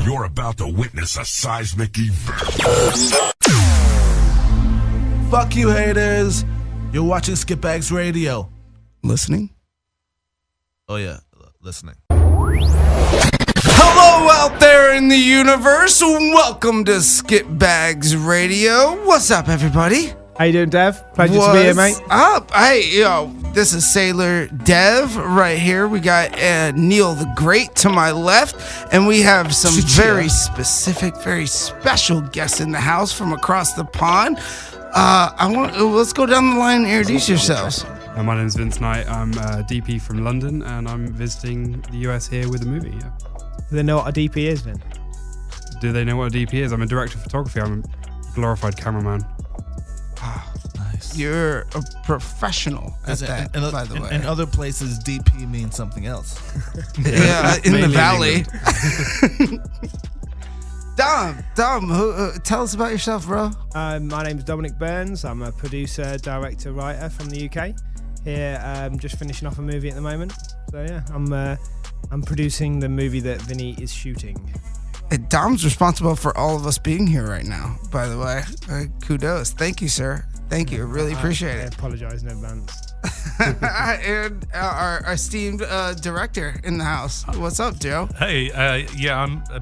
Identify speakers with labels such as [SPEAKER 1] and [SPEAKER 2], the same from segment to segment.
[SPEAKER 1] You're about to witness a seismic event.
[SPEAKER 2] Fuck you, haters. You're watching Skitbags Radio.
[SPEAKER 3] Listening?
[SPEAKER 2] Oh, yeah. Listening.
[SPEAKER 3] Hello out there in the universe. Welcome to Skitbags Radio. What's up, everybody?
[SPEAKER 4] How you doing, Dev? Pleasure to be here, mate.
[SPEAKER 3] What's up? Hey, this is Sailor Dev right here. We got Neil the Great to my left, and we have some very specific, very special guests in the house from across the pond. Let's go down the line and introduce yourselves.
[SPEAKER 5] My name is Vince Knight. I'm a DP from London, and I'm visiting the US here with a movie. Yeah.
[SPEAKER 4] Do they know what a DP is, Vin?
[SPEAKER 5] Do they know what a DP is? I'm a director of photography. I'm a glorified cameraman.
[SPEAKER 3] Oh, nice. You're a professional at that, by the way.
[SPEAKER 2] In other places, DP means something else.
[SPEAKER 3] Yeah, in the valley. Dom, tell us about yourself, bro.
[SPEAKER 4] My name's Dominic Burns. I'm a producer, director, writer from the UK. Here, just finishing off a movie at the moment. So yeah, I'm producing the movie that Vinny is shooting.
[SPEAKER 3] And Dom's responsible for all of us being here right now, by the way. Kudos. Thank you, sir. Thank you. I really appreciate
[SPEAKER 4] I
[SPEAKER 3] it.
[SPEAKER 4] apologize in advance.
[SPEAKER 3] And our esteemed director in the house. What's up, Joe?
[SPEAKER 6] Hey,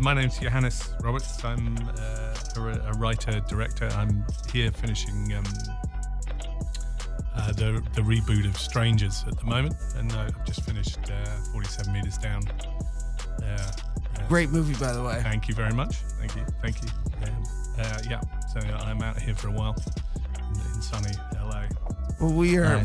[SPEAKER 6] my name's Johannes Roberts. I'm a writer, director. I'm here finishing the reboot of Strangers at the moment, and I've just finished 47 Meters Down.
[SPEAKER 3] Great movie, by the way.
[SPEAKER 6] Thank you very much. Thank you. So I'm out here for a while in sunny LA.
[SPEAKER 3] Well, we are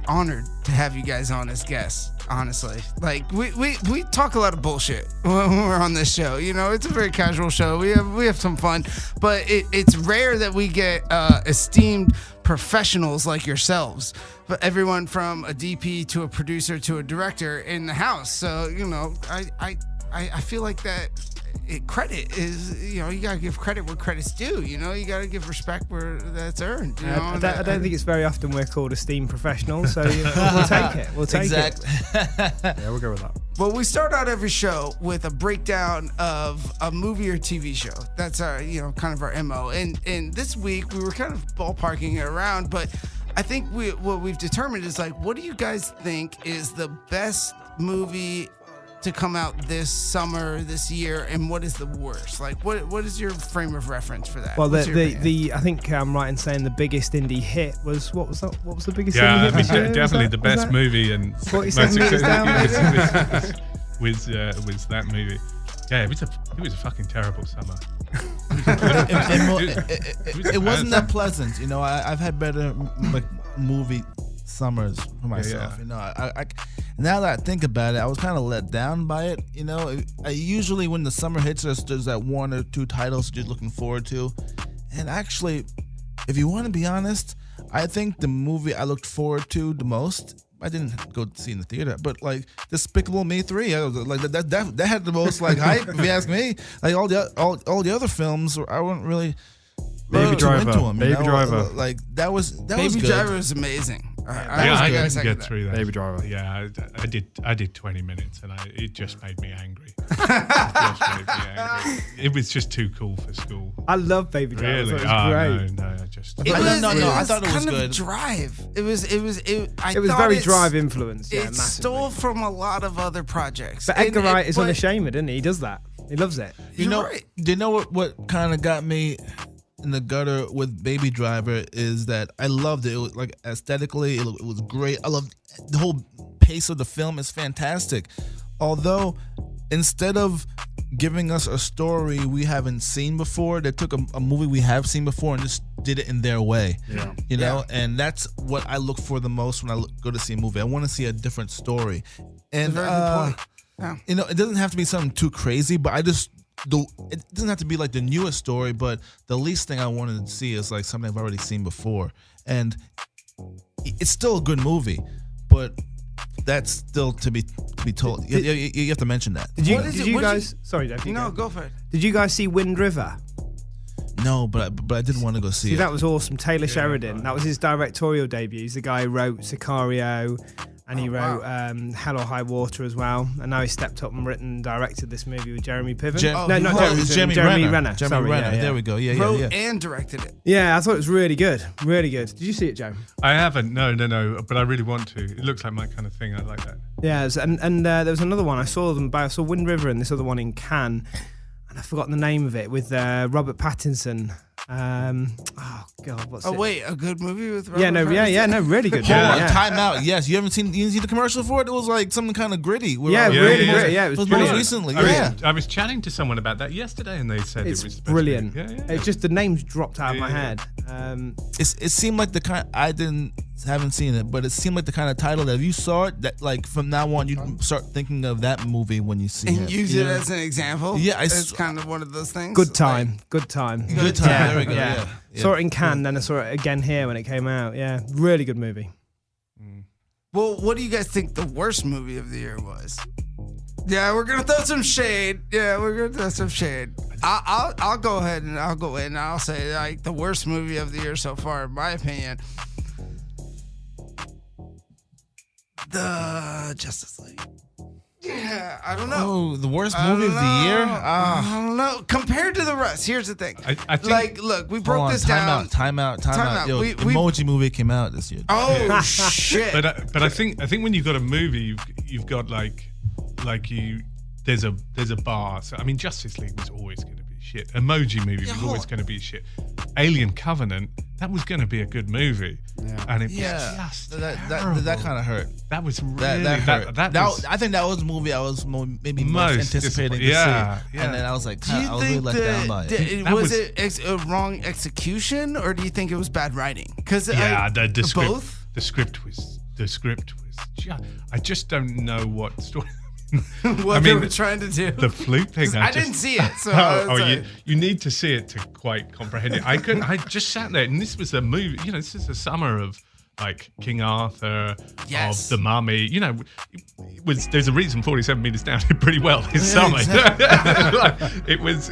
[SPEAKER 3] honored to have you guys on as guests. Honestly, like we talk a lot of bullshit when we're on this show. You know, it's a very casual show. We have some fun, but it's rare that we get esteemed professionals like yourselves. But everyone from a DP to a producer to a director in the house. So you know, I feel like that credit is, you know, you gotta give credit where credit's due. You know, you gotta give respect where that's earned. You know?
[SPEAKER 4] I don't think it's very often we're called esteemed professionals, so we'll take it. We'll take it.
[SPEAKER 5] Yeah, we'll go with that.
[SPEAKER 3] Well, we start out every show with a breakdown of a movie or TV show. That's our, kind of our MO. And this week we were kind of ballparking it around, but I think what we've determined is like, what do you guys think is the best movie to come out this summer, this year, and what is the worst? Like, what is your frame of reference for that?
[SPEAKER 4] Well, I think I'm right in saying the biggest indie hit was what was the biggest?
[SPEAKER 6] Yeah,
[SPEAKER 4] indie hit
[SPEAKER 6] definitely the best movie and
[SPEAKER 4] 47 Meters Down,
[SPEAKER 6] was that movie. Yeah, it was a fucking terrible summer.
[SPEAKER 2] It wasn't that pleasant, you know. I've had better movie summers for myself.
[SPEAKER 6] Yeah.
[SPEAKER 2] You know, I now that I think about it, I was kind of let down by it. You know, I usually when the summer hits, there's that one or two titles you're looking forward to. And actually, if you want to be honest, I think the movie I looked forward to the most, I didn't go see in the theater, but like Despicable Me 3, I was like that had the most like hype. If you ask me, like all the other films, I wasn't really
[SPEAKER 5] Baby Driver.
[SPEAKER 2] into them.
[SPEAKER 5] Baby Driver.
[SPEAKER 2] Like that was
[SPEAKER 3] Baby
[SPEAKER 2] good.
[SPEAKER 3] Driver was amazing.
[SPEAKER 6] I didn't get through that.
[SPEAKER 5] Baby Driver.
[SPEAKER 6] Yeah, I did 20 minutes and it just made me angry. It was just too cool for school.
[SPEAKER 4] I love Baby Driver.
[SPEAKER 6] Really?
[SPEAKER 4] It was great.
[SPEAKER 6] No,
[SPEAKER 2] I thought it was
[SPEAKER 3] kind
[SPEAKER 2] good.
[SPEAKER 3] of Drive. It was
[SPEAKER 4] very Drive influenced. Yeah,
[SPEAKER 3] it
[SPEAKER 4] massively.
[SPEAKER 3] stole from a lot of other projects.
[SPEAKER 4] But Edgar Wright is unashamed, isn't he? He does that. He loves it.
[SPEAKER 2] Do you know what kind of got me in the gutter with Baby Driver is that I loved it. It was like aesthetically, it was great. I loved the whole pace of the film is fantastic. Although instead of giving us a story we haven't seen before, they took a movie we have seen before and just did it in their way.
[SPEAKER 5] Yeah.
[SPEAKER 2] You know, and that's what I look for the most when I go to see a movie. I want to see a different story. And
[SPEAKER 3] Very good point. Yeah.
[SPEAKER 2] you know, it doesn't have to be something too crazy, but it doesn't have to be like the newest story, but the least thing I wanted to see is like something I've already seen before. And it's still a good movie, but that's still to be told. You have to mention that.
[SPEAKER 4] Did you guys? Sorry, Dave.
[SPEAKER 3] Go for it.
[SPEAKER 4] Did you guys see Wind River?
[SPEAKER 2] No, but I did want to go see it.
[SPEAKER 4] That was awesome. Taylor Sheridan. That was his directorial debut. He's the guy who wrote Sicario, And he wrote Hell or High Water as well. And now he stepped up and written and directed this movie with Jeremy Piven. Jeremy Renner.
[SPEAKER 2] Jeremy Renner. Yeah. There we go. Yeah,
[SPEAKER 3] Wrote and directed it.
[SPEAKER 4] Yeah, I thought it was really good. Really good. Did you see it, Joe?
[SPEAKER 6] I haven't. No. But I really want to. It looks like my kind of thing. I like that.
[SPEAKER 4] Yeah, and there was another one. I saw Wind River and this other one in Cannes. And I've forgotten the name of it with Robert Pattinson. Oh God, what's it?
[SPEAKER 3] Oh wait, a good movie with Robert
[SPEAKER 4] Pattinson? Really good.
[SPEAKER 2] Time Out. Yes, you haven't seen the commercial for it? It was like something kind of gritty.
[SPEAKER 4] Really gritty. Yeah, it was
[SPEAKER 2] most recently.
[SPEAKER 6] I was chatting to someone about that yesterday, and they said
[SPEAKER 4] it's
[SPEAKER 6] it was
[SPEAKER 4] brilliant. It's just the names dropped out of my head.
[SPEAKER 2] It seemed like the kind haven't seen it, but it seemed like the kind of title that if you saw it, that like from now on you'd start thinking of that movie when you see it.
[SPEAKER 3] And use it as an example.
[SPEAKER 2] Yeah,
[SPEAKER 3] it's kind of one of those things.
[SPEAKER 4] Good time.
[SPEAKER 2] Yeah. There we go. Yeah.
[SPEAKER 4] Saw it in Cannes, then I saw it again here when it came out. Yeah, really good movie.
[SPEAKER 3] Well, what do you guys think the worst movie of the year was? Yeah, we're gonna throw some shade. I'll go ahead and I'll say like the worst movie of the year so far, in my opinion. The Justice League. Yeah, I don't know.
[SPEAKER 2] Oh, the worst movie of the year?
[SPEAKER 3] I don't know. Compared to the rest, here's the thing.
[SPEAKER 6] I think,
[SPEAKER 3] like, look, we broke this down.
[SPEAKER 2] Time out. Yo, Emoji movie came out this year.
[SPEAKER 3] Oh shit!
[SPEAKER 6] But I think when you've got a movie, you've got there's a bar. So I mean, Justice League was always going to be shit. Emoji movie was always going to be shit. Alien Covenant, that was going to be a good movie, and it was just
[SPEAKER 2] that kind of hurt.
[SPEAKER 6] That was really
[SPEAKER 2] that hurt. I think that was the movie I was maybe most anticipating to see. And then I was like, I was really let down by it.
[SPEAKER 3] Was it a wrong execution, or do you think it was bad writing? Because
[SPEAKER 6] the script,
[SPEAKER 3] both.
[SPEAKER 6] The script was I just don't know what story.
[SPEAKER 3] They were trying to do.
[SPEAKER 6] The flute thing.
[SPEAKER 3] I didn't see it. So
[SPEAKER 6] you need to see it to quite comprehend it. I just sat there, and this was a movie. You know, this is a summer of like King Arthur, of The Mummy. You know, there's a reason 47 Meters Down did pretty well this summer. Exactly. It was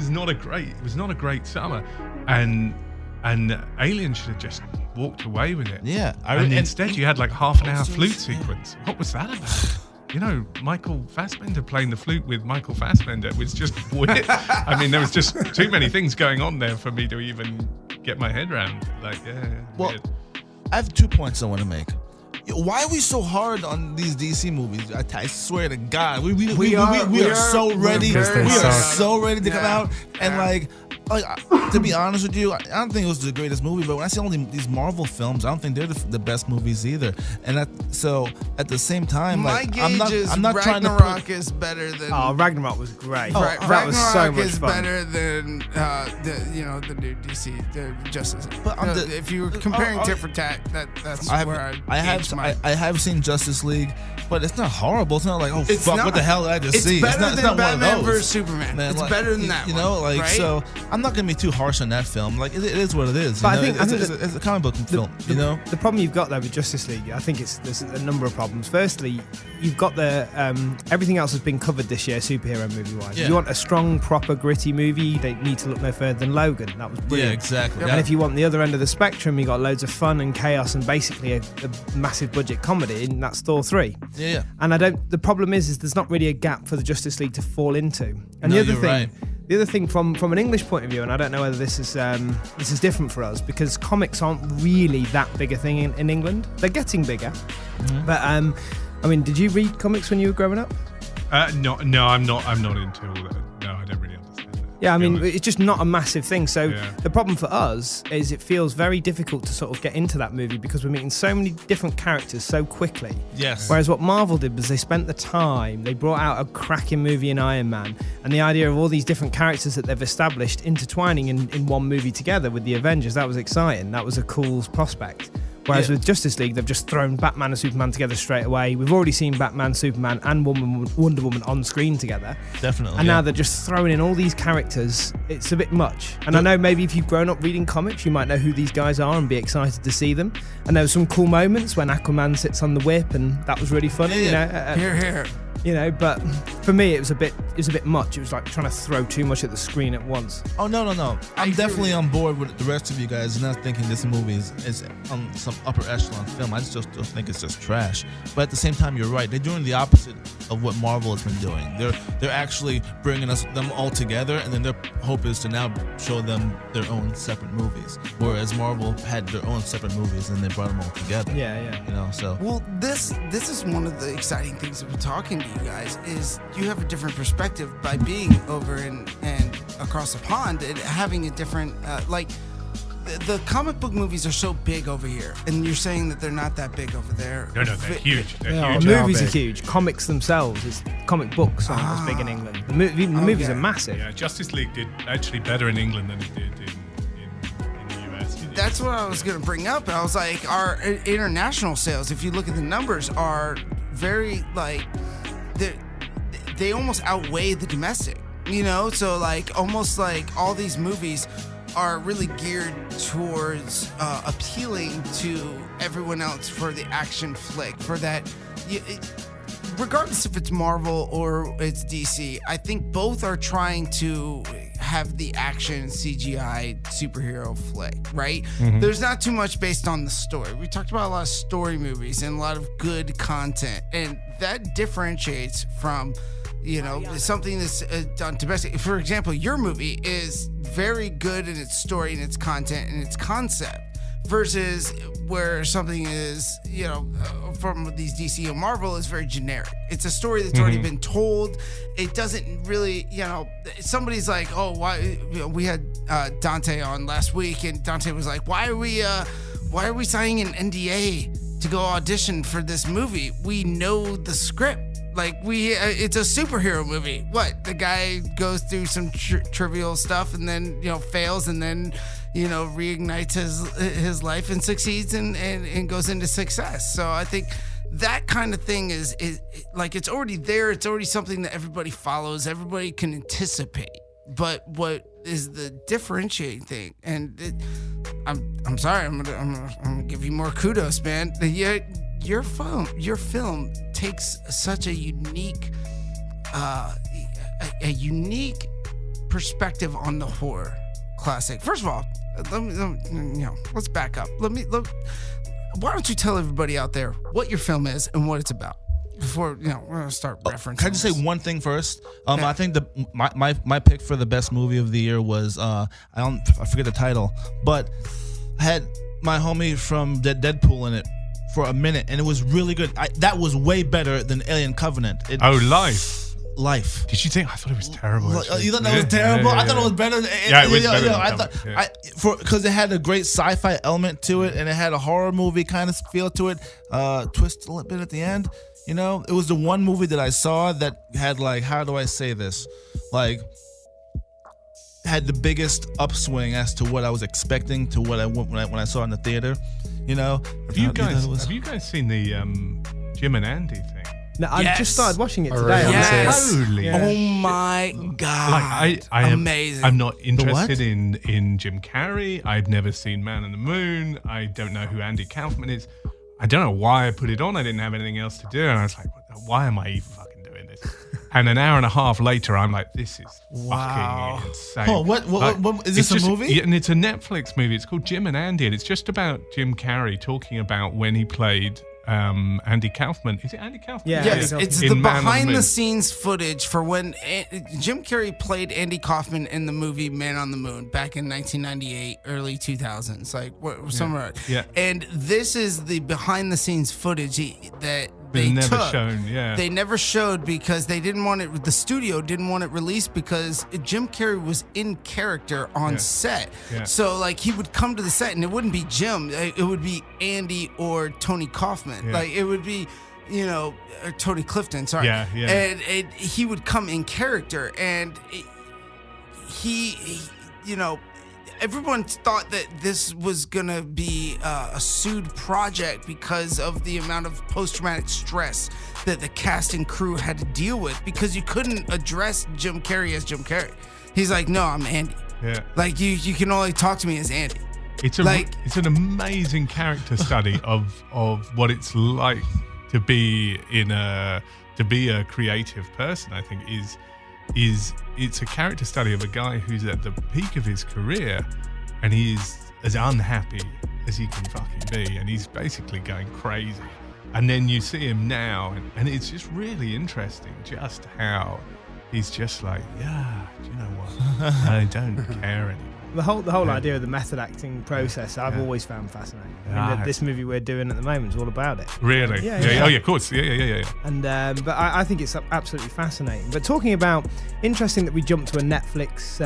[SPEAKER 6] not a great summer, and Alien should have just walked away with it.
[SPEAKER 2] Yeah,
[SPEAKER 6] and instead you had like half an hour flute sequence. What was that about? You know, Michael Fassbender playing the flute with Michael Fassbender was just weird. I mean, there was just too many things going on there for me to even get my head around. Well, weird.
[SPEAKER 2] I have 2 points I want to make. Why are we so hard on these DC movies? I swear to God, we are so ready. We are so ready to come out and like to be honest with you, I don't think it was the greatest movie, but when I see all these Marvel films, I don't think they're the best movies either. And so at the same time, like I'm not trying to
[SPEAKER 3] Ragnarok is better than.
[SPEAKER 4] Oh, Ragnarok was great.
[SPEAKER 3] That was so much fun. Better than the new DC the Justice League. But if you're comparing tit for tat, that's where I
[SPEAKER 2] have seen Justice League, but it's not horrible. It's not like what the hell did I just see?
[SPEAKER 3] It's better than Batman vs Superman.
[SPEAKER 2] Man,
[SPEAKER 3] it's better than that.
[SPEAKER 2] You know, like
[SPEAKER 3] right?
[SPEAKER 2] So. I'm not gonna be too harsh on that film. Like it is what it is.
[SPEAKER 4] But
[SPEAKER 2] I think it's a comic book film. You know,
[SPEAKER 4] the problem you've got there with Justice League, I think there's a number of problems. Firstly, you've got the everything else has been covered this year, superhero movie wise. Yeah. You want a strong, proper, gritty movie, they need to look no further than Logan. That was brilliant.
[SPEAKER 2] Yeah, exactly.
[SPEAKER 4] And if you want the other end of the spectrum, you got loads of fun and chaos and basically a massive budget comedy, and that's Thor 3.
[SPEAKER 2] Yeah.
[SPEAKER 4] And the problem is there's not really a gap for the Justice League to fall into. And
[SPEAKER 2] no,
[SPEAKER 4] the other
[SPEAKER 2] you're
[SPEAKER 4] thing.
[SPEAKER 2] Right.
[SPEAKER 4] The other thing from an English point of view, and I don't know whether this is different for us, because comics aren't really that big a thing in England. They're getting bigger, but I mean, did you read comics when you were growing up?
[SPEAKER 6] No, I'm not into all that. No, I don't really understand that.
[SPEAKER 4] Yeah, I mean, it's just not a massive thing. So the problem for us is it feels very difficult to sort of get into that movie because we're meeting so many different characters so quickly.
[SPEAKER 2] Yes.
[SPEAKER 4] Whereas what Marvel did was they spent the time, they brought out a cracking movie in Iron Man, and the idea of all these different characters that they've established intertwining in one movie together with the Avengers, that was exciting. That was a cool prospect. Whereas with Justice League, they've just thrown Batman and Superman together straight away. We've already seen Batman, Superman, and Wonder Woman on screen together.
[SPEAKER 2] Definitely.
[SPEAKER 4] And now they're just throwing in all these characters. It's a bit much. And I know maybe if you've grown up reading comics, you might know who these guys are and be excited to see them. And there were some cool moments when Aquaman sits on the whip, and that was really funny.
[SPEAKER 3] Yeah. Here.
[SPEAKER 4] You know, but for me, it was a bit was a bit much. It was like trying to throw too much at the screen at once.
[SPEAKER 2] Oh no. I'm definitely on board with the rest of you guys. Not thinking this movie is some upper echelon film. I just think it's just trash. But at the same time, you're right. They're doing the opposite of what Marvel has been doing. They're actually bringing them all together, and then their hope is to now show them their own separate movies. Whereas Marvel had their own separate movies, and they brought them all together.
[SPEAKER 4] Yeah.
[SPEAKER 2] You know, so.
[SPEAKER 3] Well, this is one of the exciting things that we're talking to you guys is you have a different perspective by being over and across the pond and having a different the comic book movies are so big over here, and you're saying that they're not that big over there.
[SPEAKER 6] No, they're huge. They're huge.
[SPEAKER 4] Movies are huge. Comics themselves, comic books aren't as big in England. The movies are massive.
[SPEAKER 6] Yeah, Justice League did actually better in England than it did in the US.
[SPEAKER 3] That's what I was going to bring up. I was like, our international sales, if you look at the numbers, are very they almost outweigh the domestic. You know, so like almost like all these movies are really geared towards appealing to everyone else for the action flick, for that. Regardless if it's Marvel or it's DC, I think both are trying to have the action CGI superhero flick, right? Mm-hmm. There's not too much based on the story. We talked about a lot of story movies and a lot of good content, and that differentiates from something that's done domestic. For example, your movie is very good in its story and its content and its concept, versus where something is, from these DC and Marvel is very generic. It's a story that's already been told. It doesn't really, somebody's like, oh, why? We had Dante on last week, and Dante was like, why are we signing an NDA to go audition for this movie? We know the script. Like it's a superhero movie. What? The guy goes through some trivial stuff and then fails and then reignites his life and succeeds and goes into success. So I think that kind of thing is like it's already there. It's already something that everybody follows. Everybody can anticipate. But what is the differentiating thing? And I'm sorry. I'm gonna give you more kudos, man. Your film takes such a unique perspective on the horror classic. First of all, let's back up. Why don't you tell everybody out there what your film is and what it's about before we're gonna start referencing?
[SPEAKER 2] Can I just say one thing first? I think my pick for the best movie of the year was I forget the title, but I had my homie from Deadpool in it for a minute, and it was really good. That was way better than Alien Covenant. Life.
[SPEAKER 6] Did you think? I thought it was terrible.
[SPEAKER 2] You thought that was terrible?
[SPEAKER 6] Yeah.
[SPEAKER 2] I thought it was better.
[SPEAKER 6] Yeah, it was better than Covenant.
[SPEAKER 2] Because it had a great sci-fi element to it, and it had a horror movie kind of feel to it. Twist a little bit at the end. It was the one movie that I saw that had how do I say this? Had the biggest upswing as to what I was expecting to what I went when I saw it in the theater.
[SPEAKER 6] Have you guys seen the Jim and Andy thing?
[SPEAKER 4] No, I've just started watching it today.
[SPEAKER 3] Holy! Oh my god! Amazing.
[SPEAKER 6] I'm not interested in Jim Carrey. I've never seen Man on the Moon. I don't know who Andy Kaufman is. I don't know why I put it on. I didn't have anything else to do, and I was like, why am I even fucking doing this? And an hour and a half later, I'm like, this is fucking insane.
[SPEAKER 2] Oh, what is this a movie?
[SPEAKER 6] Yeah, and it's a Netflix movie. It's called Jim and Andy, and it's just about Jim Carrey talking about when he played Andy Kaufman. Is it Andy Kaufman?
[SPEAKER 4] Yeah.
[SPEAKER 3] Yes, it's the behind-the-scenes footage for when Jim Carrey played Andy Kaufman in the movie Man on the Moon back in 1998, early 2000s, somewhere.
[SPEAKER 6] Yeah.
[SPEAKER 3] And this is the behind-the-scenes footage that they
[SPEAKER 6] never
[SPEAKER 3] took.
[SPEAKER 6] shown. Yeah.
[SPEAKER 3] They never showed because they didn't want it. The studio didn't want it released because Jim Carrey was in character on set.
[SPEAKER 6] Yeah.
[SPEAKER 3] So he would come to the set and it wouldn't be Jim. It would be Andy or Tony Kaufman.
[SPEAKER 6] Yeah.
[SPEAKER 3] It would be, or Tony Clifton. Sorry.
[SPEAKER 6] Yeah.
[SPEAKER 3] And he would come in character, and he everyone thought that this was gonna be a sued project because of the amount of post-traumatic stress that the cast and crew had to deal with, because you couldn't address Jim Carrey as Jim Carrey. He's like, no, I'm Andy.
[SPEAKER 6] Yeah.
[SPEAKER 3] You can only talk to me as Andy.
[SPEAKER 6] It's an amazing character study of what it's like to be a creative person. I think it's a character study of a guy who's at the peak of his career, and he is as unhappy as he can fucking be, and he's basically going crazy. And then you see him now, and it's just really interesting just how he's just like, yeah, do you know what? I don't care anymore.
[SPEAKER 4] The whole idea of the method acting process I've always found fascinating. I mean, this movie we're doing at the moment is all about it.
[SPEAKER 6] Really? Yeah. Oh yeah, of course. Yeah.
[SPEAKER 4] And but I think it's absolutely fascinating. But talking about, interesting that we jumped to a Netflix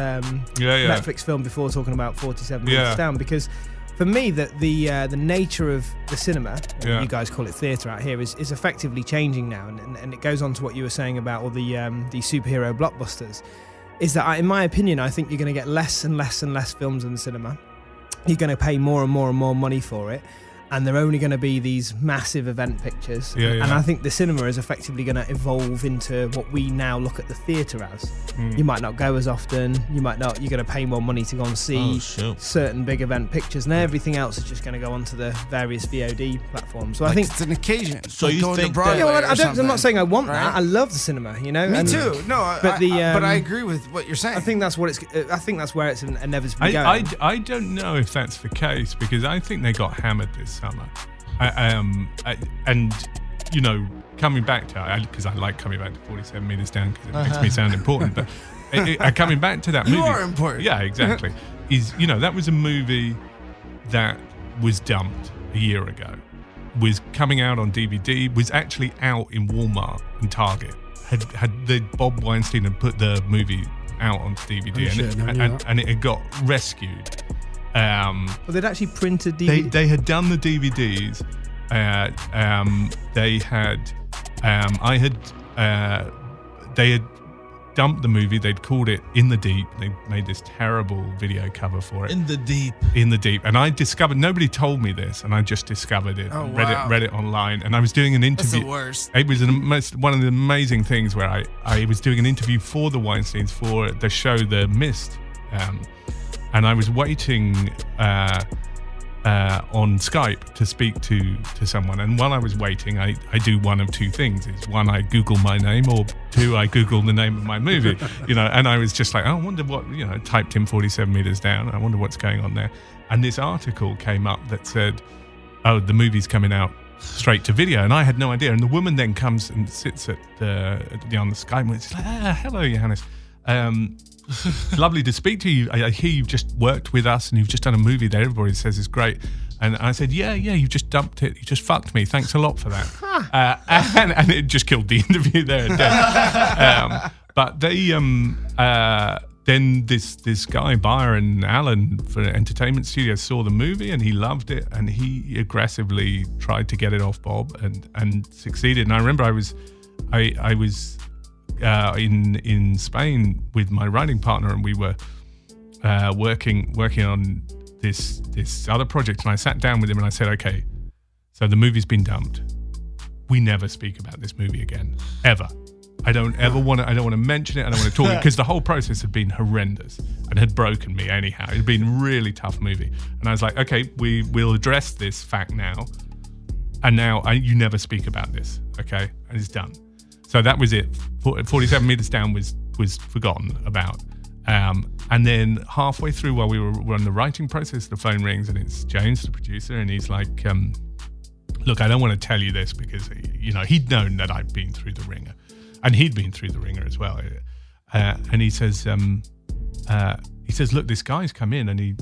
[SPEAKER 4] Netflix film before talking about 47 Minutes Down, because for me the nature of the cinema, you guys call it theatre out here, is effectively changing now, and it goes on to what you were saying about all the superhero blockbusters. Is that, in my opinion, I think you're going to get less and less and less films in the cinema. You're going to pay more and more and more money for it, and they're only going to be these massive event pictures. And I think the cinema is effectively going to evolve into what we now look at the theatre as. You might not go as often. You're going to pay more money to go and see certain big event pictures, and everything else is just going to go onto the various VOD platforms. So I think
[SPEAKER 3] it's an occasion.
[SPEAKER 2] So you think
[SPEAKER 4] I'm not saying I want that. I love the cinema, Me
[SPEAKER 3] too. No, but I agree with what you're saying.
[SPEAKER 4] I think that's what I think that's where it's inevitably going.
[SPEAKER 6] I don't know if that's the case, because I think they got hammered this summer. And you know, coming back to, because I like coming back to 47 Meters Down because it makes me sound important, but coming back to that movie,
[SPEAKER 3] you are important.
[SPEAKER 6] Yeah, exactly. That was a movie that was dumped a year ago, was coming out on DVD, was actually out in Walmart and Target. Had the Bob Weinstein had put the movie out onto DVD, and it had got rescued.
[SPEAKER 4] Well, they'd actually printed DVDs.
[SPEAKER 6] They had done the DVDs. They had dumped the movie. They'd called it In the Deep. They made this terrible video cover for it.
[SPEAKER 2] In the Deep.
[SPEAKER 6] In the Deep. And I discovered, nobody told me this, and I just discovered it. Read it online, and I was doing an interview.
[SPEAKER 3] That's the
[SPEAKER 6] It was
[SPEAKER 3] worst.
[SPEAKER 6] one of the amazing things where I was doing an interview for the Weinsteins for the show The Mist. And I was waiting on Skype to speak to someone. And while I was waiting, I do one of two things. Is one, I Google my name, or two, I Google the name of my movie. And I was just like, I wonder what, typed in 47 Meters Down. I wonder what's going on there. And this article came up that said, oh, the movie's coming out straight to video. And I had no idea. And the woman then comes and sits on the Skype, and she's like, hello, Johannes. Lovely to speak to you. I hear you've just worked with us and you've just done a movie that everybody says is great. And I said, yeah, you've just dumped it. You just fucked me. Thanks a lot for that. And it just killed the interview there. But they, then this guy, Byron Allen for Entertainment Studios, saw the movie and he loved it, and he aggressively tried to get it off Bob and succeeded. And I remember I was in Spain with my writing partner, and we were working on this other project, and I sat down with him and I said, okay, so the movie's been dumped. We never speak about this movie again, ever. I don't want to mention it. I don't want to talk because the whole process had been horrendous and had broken me anyhow. It had been a really tough movie, and I was like, okay, we'll address this fact now, and now you never speak about this, okay, and it's done. So that was it. 47 Meters Down was forgotten about. And then halfway through, while we were on the writing process, the phone rings and it's James, the producer, and he's like, look, I don't want to tell you this because, he'd known that I'd been through the ringer, and he'd been through the ringer as well. And he says, look, this guy's come in and he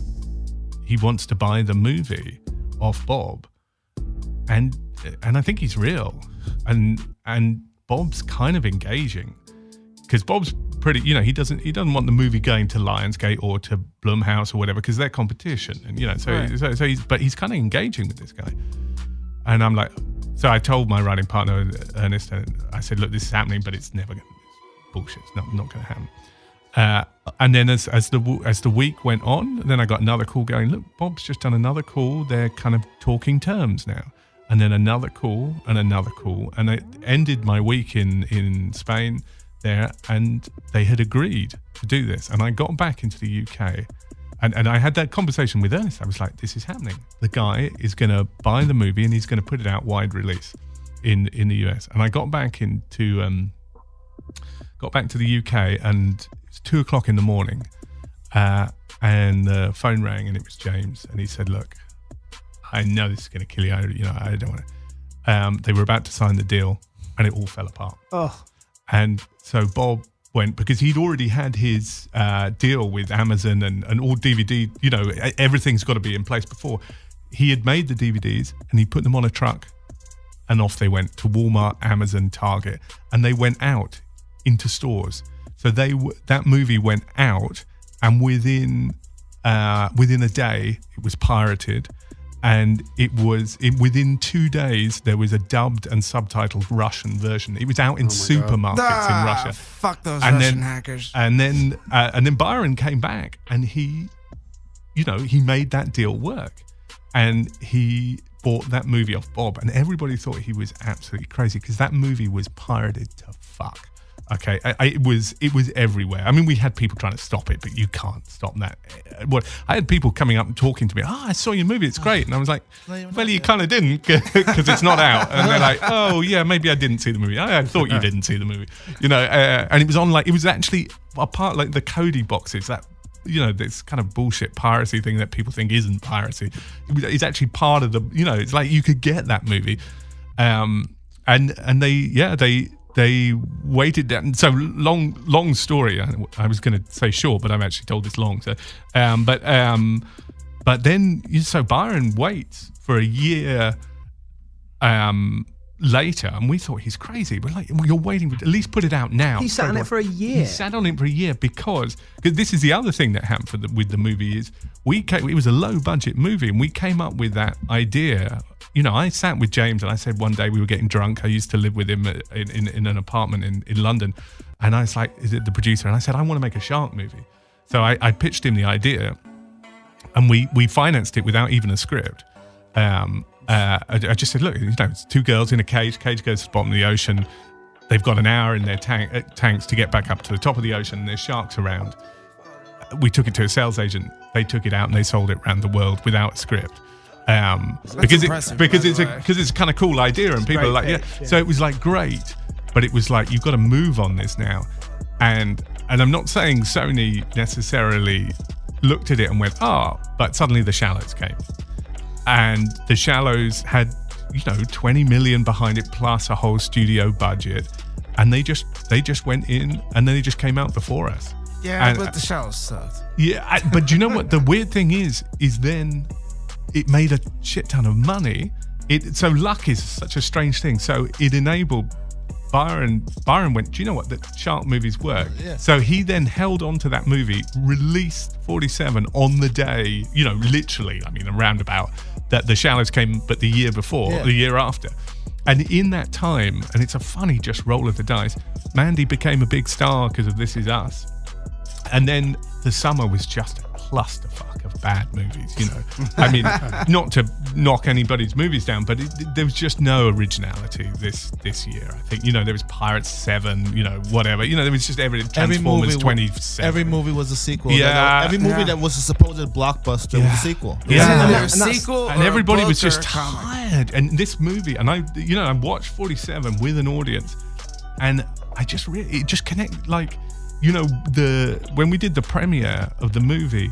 [SPEAKER 6] wants to buy the movie off Bob. And I think he's real. And Bob's kind of engaging because Bob's pretty, he doesn't want the movie going to Lionsgate or to Blumhouse or whatever because they're competition, and so he's kind of engaging with this guy. And I'm like, so I told my writing partner Ernest, and I said, look, this is happening, but it's never going to, bullshit. It's not going to happen. And then as the week went on, then I got another call going, look, Bob's just done another call. They're kind of talking terms now. And then another call and another call. And it ended my week in Spain there, and they had agreed to do this. And I got back into the UK, and I had that conversation with Ernest. I was like, this is happening. The guy is going to buy the movie and he's going to put it out wide release in the US. And I got back into got back to the UK, and it's 2:00 in the morning, and the phone rang, and it was James, and he said, "Look, I know this is going to kill you. I don't want to." They were about to sign the deal, and it all fell apart.
[SPEAKER 4] Oh.
[SPEAKER 6] And so Bob went, because he'd already had his deal with Amazon and all DVD, everything's got to be in place before. He had made the DVDs, and he put them on a truck, and off they went to Walmart, Amazon, Target, and they went out into stores. So that movie went out, and within a day it was pirated, and within 2 days there was a dubbed and subtitled Russian version. It was out in supermarkets in Russia.
[SPEAKER 3] Fuck those Russian hackers.
[SPEAKER 6] And then Byron came back, and he made that deal work, and he bought that movie off Bob, and everybody thought he was absolutely crazy because that movie was pirated to fuck. Okay, it was everywhere. I mean, we had people trying to stop it, but you can't stop that. I had people coming up and talking to me. "I saw your movie, it's great," and I was like, "Well, you kind of didn't, because it's not out." And they're like, "Oh yeah, maybe I didn't see the movie. I thought you didn't see the movie, And it was on it was actually a part like the Cody boxes that. This kind of bullshit piracy thing that people think isn't piracy. It's actually part of the, it's like you could get that movie. And they waited down. So long story. I was going to say short, but I've actually told this long. So, but then, so Byron waits for a year, later, and we thought he's crazy. We're like, "You're waiting, at least put it out now."
[SPEAKER 4] He sat on it for a year.
[SPEAKER 6] He sat on it for a year because this is the other thing that happened with the movie is it was a low budget movie, and we came up with that idea. I sat with James, and I said one day we were getting drunk. I used to live with him in an apartment in London, and I was like, "Is it the producer?" And I said, "I want to make a shark movie." So I pitched him the idea, and we financed it without even a script. I just said, "Look, it's two girls in a cage. Cage goes to the bottom of the ocean. They've got an hour in their tanks to get back up to the top of the ocean, and there's sharks around." We took it to a sales agent. They took it out, and they sold it around the world without a script. Because it's a kind of cool idea, and people are like, yeah. So it was like great, but it was like, you've got to move on this now. And I'm not saying Sony necessarily looked at it and went, but suddenly The Shallows came. And The Shallows had, 20 million behind it plus a whole studio budget, and they just went in, and then they just came out before us.
[SPEAKER 3] Yeah, but The Shallows sucked.
[SPEAKER 6] Yeah, but you know what? The weird thing is then it made a shit ton of money. So luck is such a strange thing. So it enabled Byron went, "Do you know what? The shark movies work." Yeah. So he then held on to that movie, released 47 on the day, literally, a roundabout, that The Shallows came, but the year before, the year after. And in that time, and it's a funny just roll of the dice, Mandy became a big star because of This Is Us. And then the summer was just a clusterfuck of bad movies, not to knock anybody's movies down, but there was just no originality this year. I think, there was Pirates 7, whatever. There was just Transformers 27.
[SPEAKER 2] Every movie was a sequel.
[SPEAKER 6] Yeah.
[SPEAKER 2] Every movie that was a supposed blockbuster was a sequel.
[SPEAKER 6] Yeah.
[SPEAKER 3] Sequel,
[SPEAKER 6] and everybody was just tired. And this movie, and I watched 47 with an audience, and it just connected, like, when we did the premiere of the movie,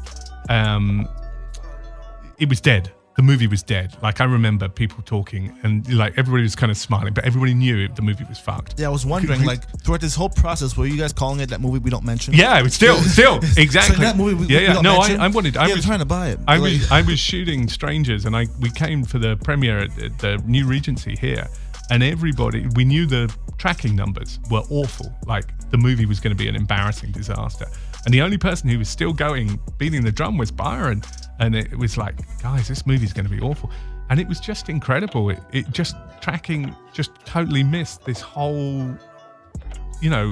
[SPEAKER 6] it was dead. The movie was dead. Like, I remember people talking, and like everybody was kind of smiling, but everybody knew the movie was fucked.
[SPEAKER 2] Yeah, I was wondering, like, throughout this whole process, were you guys calling it that movie we don't mention?
[SPEAKER 6] Yeah, it was still exactly.
[SPEAKER 2] So that movie we don't mention?
[SPEAKER 6] I was
[SPEAKER 2] trying to buy it.
[SPEAKER 6] I was shooting Strangers, and we came for the premiere at the New Regency here, and we knew the tracking numbers were awful. Like, the movie was going to be an embarrassing disaster. And the only person who was still beating the drum was Byron. And it was like, guys, this movie's going to be awful. And it was just incredible. It just totally missed this whole,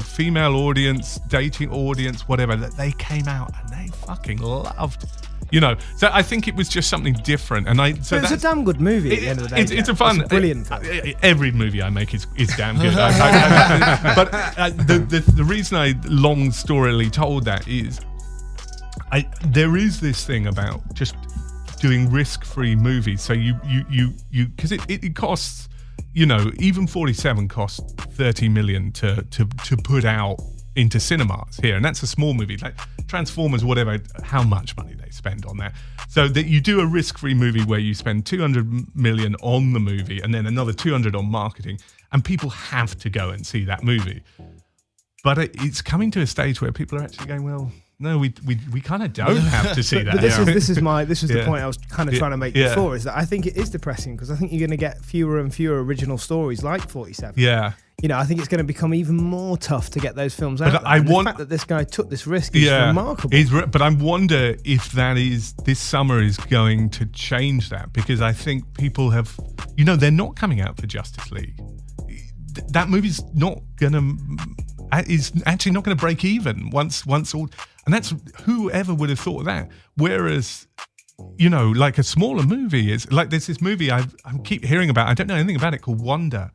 [SPEAKER 6] female audience, dating audience, whatever, that they came out and they fucking loved. So I think it was just something different, and it's a
[SPEAKER 4] damn good movie. At the end of the day,
[SPEAKER 6] it's a fun,
[SPEAKER 4] brilliant film.
[SPEAKER 6] Every movie I make is damn good. But the reason I long storily told that is, there is this thing about just doing risk-free movies. So you because it costs, even 47 costs 30 million to put out into cinemas here, and that's a small movie like Transformers, whatever, how much money they spend on that. So that you do a risk-free movie where you spend 200 million on the movie and then another 200 on marketing, and people have to go and see that movie. But it's coming to a stage where people are actually going, well, no, we kind of don't have to see that.
[SPEAKER 4] But this was the point I was kind of trying to make before, is that I think it is depressing because I think you're going to get fewer and fewer original stories like 47.
[SPEAKER 6] Yeah.
[SPEAKER 4] You know, I think it's going to become even more tough to get those films out.
[SPEAKER 6] But
[SPEAKER 4] the fact that this guy took this risk is remarkable.
[SPEAKER 6] But I wonder if this summer is going to change that, because I think people have, they're not coming out for Justice League. That movie's is actually not going to break even once all, and that's whoever would have thought of that. Whereas, like a smaller movie is like there's this movie I keep hearing about. I don't know anything about it, called Wonder.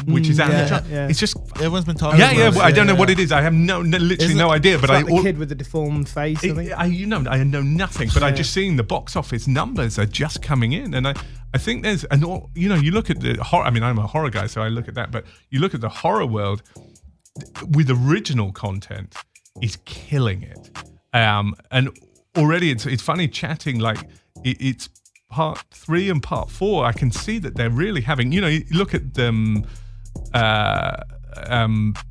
[SPEAKER 6] Which is it's just
[SPEAKER 2] everyone's been talking.
[SPEAKER 6] about it. I don't know what it is. I have literally no idea. But
[SPEAKER 4] like the kid with the deformed face.
[SPEAKER 6] I know nothing. But I just seen the box office numbers are just coming in, and I think there's you look at the horror. I mean, I'm a horror guy, so I look at that. But you look at the horror world with original content is killing it, and already it's funny chatting like it's. Part 3 and part 4, I can see that they're really having, you look at them,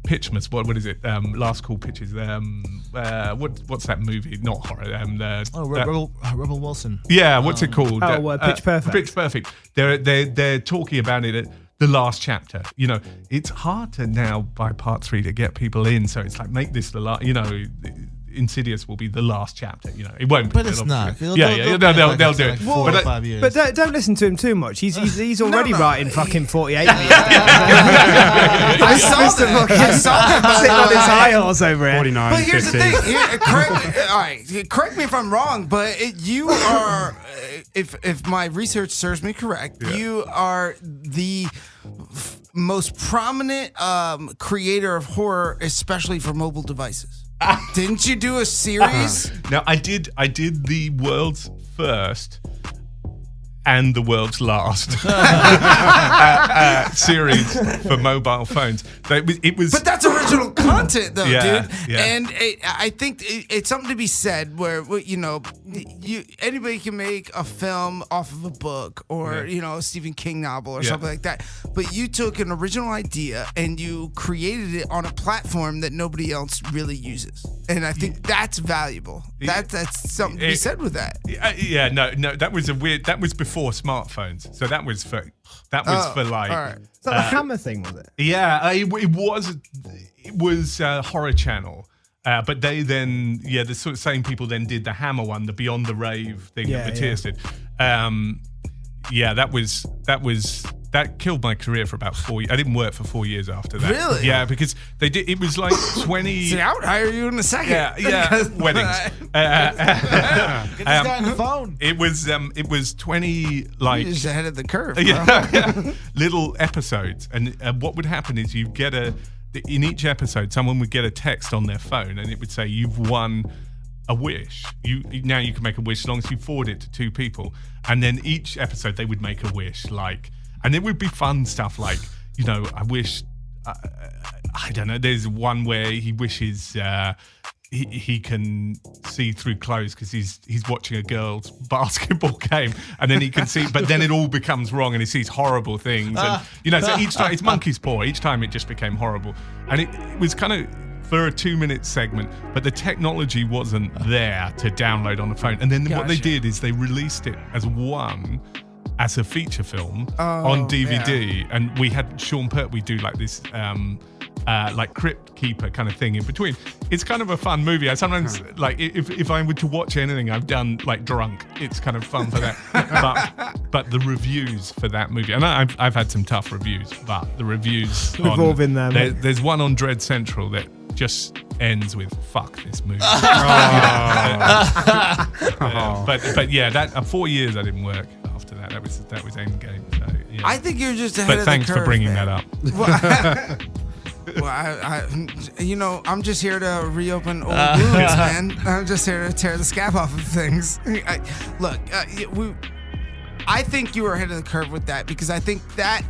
[SPEAKER 6] Pitchmas, what is it? Last Call Pitches. What's that movie? Not horror.
[SPEAKER 2] Rebel Wilson.
[SPEAKER 6] Yeah, what's it called?
[SPEAKER 4] Pitch Perfect.
[SPEAKER 6] Pitch Perfect. They're talking about it at the last chapter. It's hard to now by part 3 to get people in. So it's like, make this the last, Insidious will be the last chapter. It won't.
[SPEAKER 2] But it's not.
[SPEAKER 6] They'll do it.
[SPEAKER 2] 4 or 5 years.
[SPEAKER 4] But don't listen to him too much. He's already writing fucking 48 years.
[SPEAKER 3] I saw him
[SPEAKER 4] sitting on his high horse over here.
[SPEAKER 5] 49.
[SPEAKER 3] But here's
[SPEAKER 5] 50.
[SPEAKER 3] the thing. Correct me if I'm wrong, but you are, if my research serves me correct, you are the most prominent creator of horror, especially for mobile devices. Didn't you do a series?
[SPEAKER 6] No, I did the world's first and the world's last series for mobile phones. So it was.
[SPEAKER 3] But that's original content, though, dude.
[SPEAKER 6] Yeah.
[SPEAKER 3] And I think it's something to be said where anybody can make a film off of a book or a Stephen King novel or something like that. But you took an original idea and you created it on a platform that nobody else really uses, and I think that's valuable. That's something to be said with that.
[SPEAKER 6] No, that was that was before smartphones, so that was for like.
[SPEAKER 3] All right.
[SPEAKER 4] Is that the Hammer thing, was it?
[SPEAKER 6] Yeah, it was Horror Channel. But they then, the sort of same people then did the Hammer one, the Beyond the Rave thing that Matthias did. That killed my career for about 4 years. I didn't work for 4 years after that.
[SPEAKER 3] Really?
[SPEAKER 6] Yeah, because they did. It was like 20.
[SPEAKER 3] See, I would hire you in a second.
[SPEAKER 6] Yeah, weddings.
[SPEAKER 2] Get this guy on the phone.
[SPEAKER 6] It was 20 like.
[SPEAKER 3] You're just ahead of the curve. Bro.
[SPEAKER 6] Yeah, little episodes, and what would happen is you get in each episode, someone would get a text on their phone, and it would say, "You've won a wish. Now you can make a wish as long as you forward it to 2 people." And then each episode they would make a wish, and it would be fun stuff like, I wish, I don't know. There's one where he wishes he can see through clothes because he's watching a girl's basketball game, and then he can see, but then it all becomes wrong and he sees horrible things, and so each time it's monkey's paw. Each time it just became horrible, and it was kind of for a 2-minute segment, but the technology wasn't there to download on the phone. And then what they did is they released it as a feature film on DVD, and we had Sean Pertwee do like this like Crypt Keeper kind of thing in between. It's kind of a fun movie. I sometimes like if I were to watch anything I've done like drunk, it's kind of fun for that. but the reviews for that movie, and I've had some tough reviews, but the reviews
[SPEAKER 4] we've all been there.
[SPEAKER 6] There's one on Dread Central that just ends with "fuck this movie." But yeah, that 4 years I didn't work after that. That was Endgame. So, yeah.
[SPEAKER 3] I think you're just ahead of the curve.
[SPEAKER 6] But thanks for bringing that up.
[SPEAKER 3] Well, I'm just here to reopen old wounds, man. I'm just here to tear the scab off of things. I think you were ahead of the curve with that, because I think that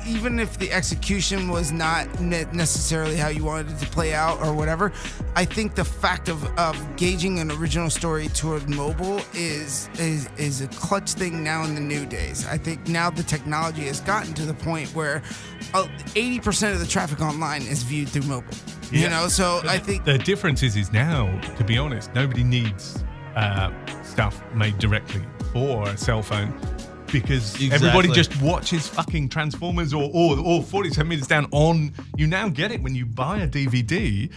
[SPEAKER 3] even if the execution was not necessarily how you wanted it to play out or whatever, I think the fact of gauging an original story toward mobile is a clutch thing now in the new days. I think now the technology has gotten to the point where 80% of the traffic online is viewed through mobile. You know, so I think
[SPEAKER 6] the difference is now, to be honest, nobody needs stuff made directly for a cell phone, because everybody just watches fucking Transformers or 47 minutes down on. You now get it when you buy a DVD.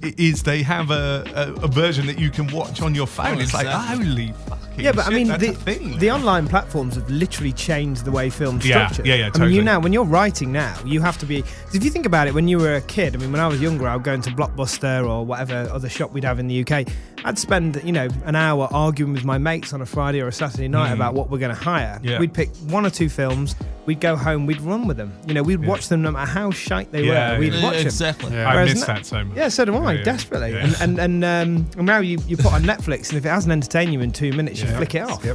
[SPEAKER 6] Is they have a version that you can watch on your phone. It's like, holy fucking
[SPEAKER 4] yeah, but
[SPEAKER 6] shit,
[SPEAKER 4] I mean,
[SPEAKER 6] that's a thing.
[SPEAKER 4] the online platforms have literally changed the way film's
[SPEAKER 6] Yeah,
[SPEAKER 4] structured.
[SPEAKER 6] yeah,
[SPEAKER 4] I
[SPEAKER 6] totally.
[SPEAKER 4] mean, when you're writing now, you have to be. If you think about it, when you were a kid, I mean, when I was younger, I would go into Blockbuster or whatever other shop we'd have in the UK. I'd spend, an hour arguing with my mates on a Friday or a Saturday night about what we're going to hire.
[SPEAKER 6] Yeah.
[SPEAKER 4] We'd pick one or two films. We'd go home. We'd run with them. We'd watch them no matter how shite they were. We'd watch them.
[SPEAKER 2] Exactly.
[SPEAKER 6] Yeah, I
[SPEAKER 4] Whereas
[SPEAKER 6] miss that so much.
[SPEAKER 4] Yeah, so do I,
[SPEAKER 6] Yeah.
[SPEAKER 4] desperately.
[SPEAKER 6] Yeah.
[SPEAKER 4] And now you put on Netflix, and if it hasn't entertained you in 2 minutes, you flick it off.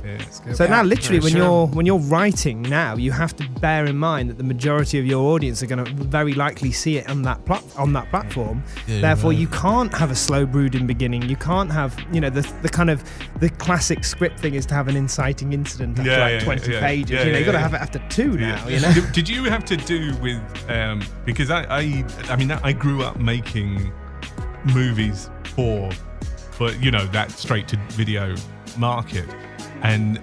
[SPEAKER 4] So now, literally, when you're writing now, you have to bear in mind that the majority of your audience are going to very likely see it on that platform.
[SPEAKER 2] Yeah,
[SPEAKER 4] Therefore,
[SPEAKER 2] right.
[SPEAKER 4] you can't have a slow brooding beginning. You can't have the kind of the classic script thing is to have an inciting incident after 20 pages. You've got to have it after 2 now.
[SPEAKER 6] Did you have to do with because I grew up making movies for that straight to video market, and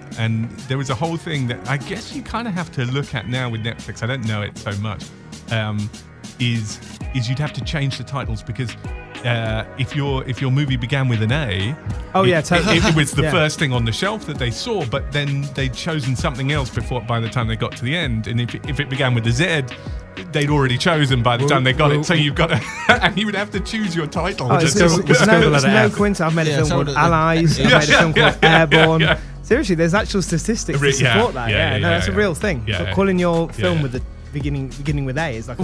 [SPEAKER 6] there was a whole thing that I guess you kind of have to look at now with Netflix. I don't know it so much. Is you'd have to change the titles, because if your movie began with an A,
[SPEAKER 4] totally.
[SPEAKER 6] it was the first thing on the shelf that they saw, but then they'd chosen something else by the time they got to the end. And if it began with a Z, they'd already chosen by the time they got it. So you've got to, and you would have to choose your title.
[SPEAKER 4] It's no coincidence. I've made a film called Allies. I've made a film called Airborne. Seriously, there's actual statistics to support that. That's a real thing. But calling your film with the beginning with A is like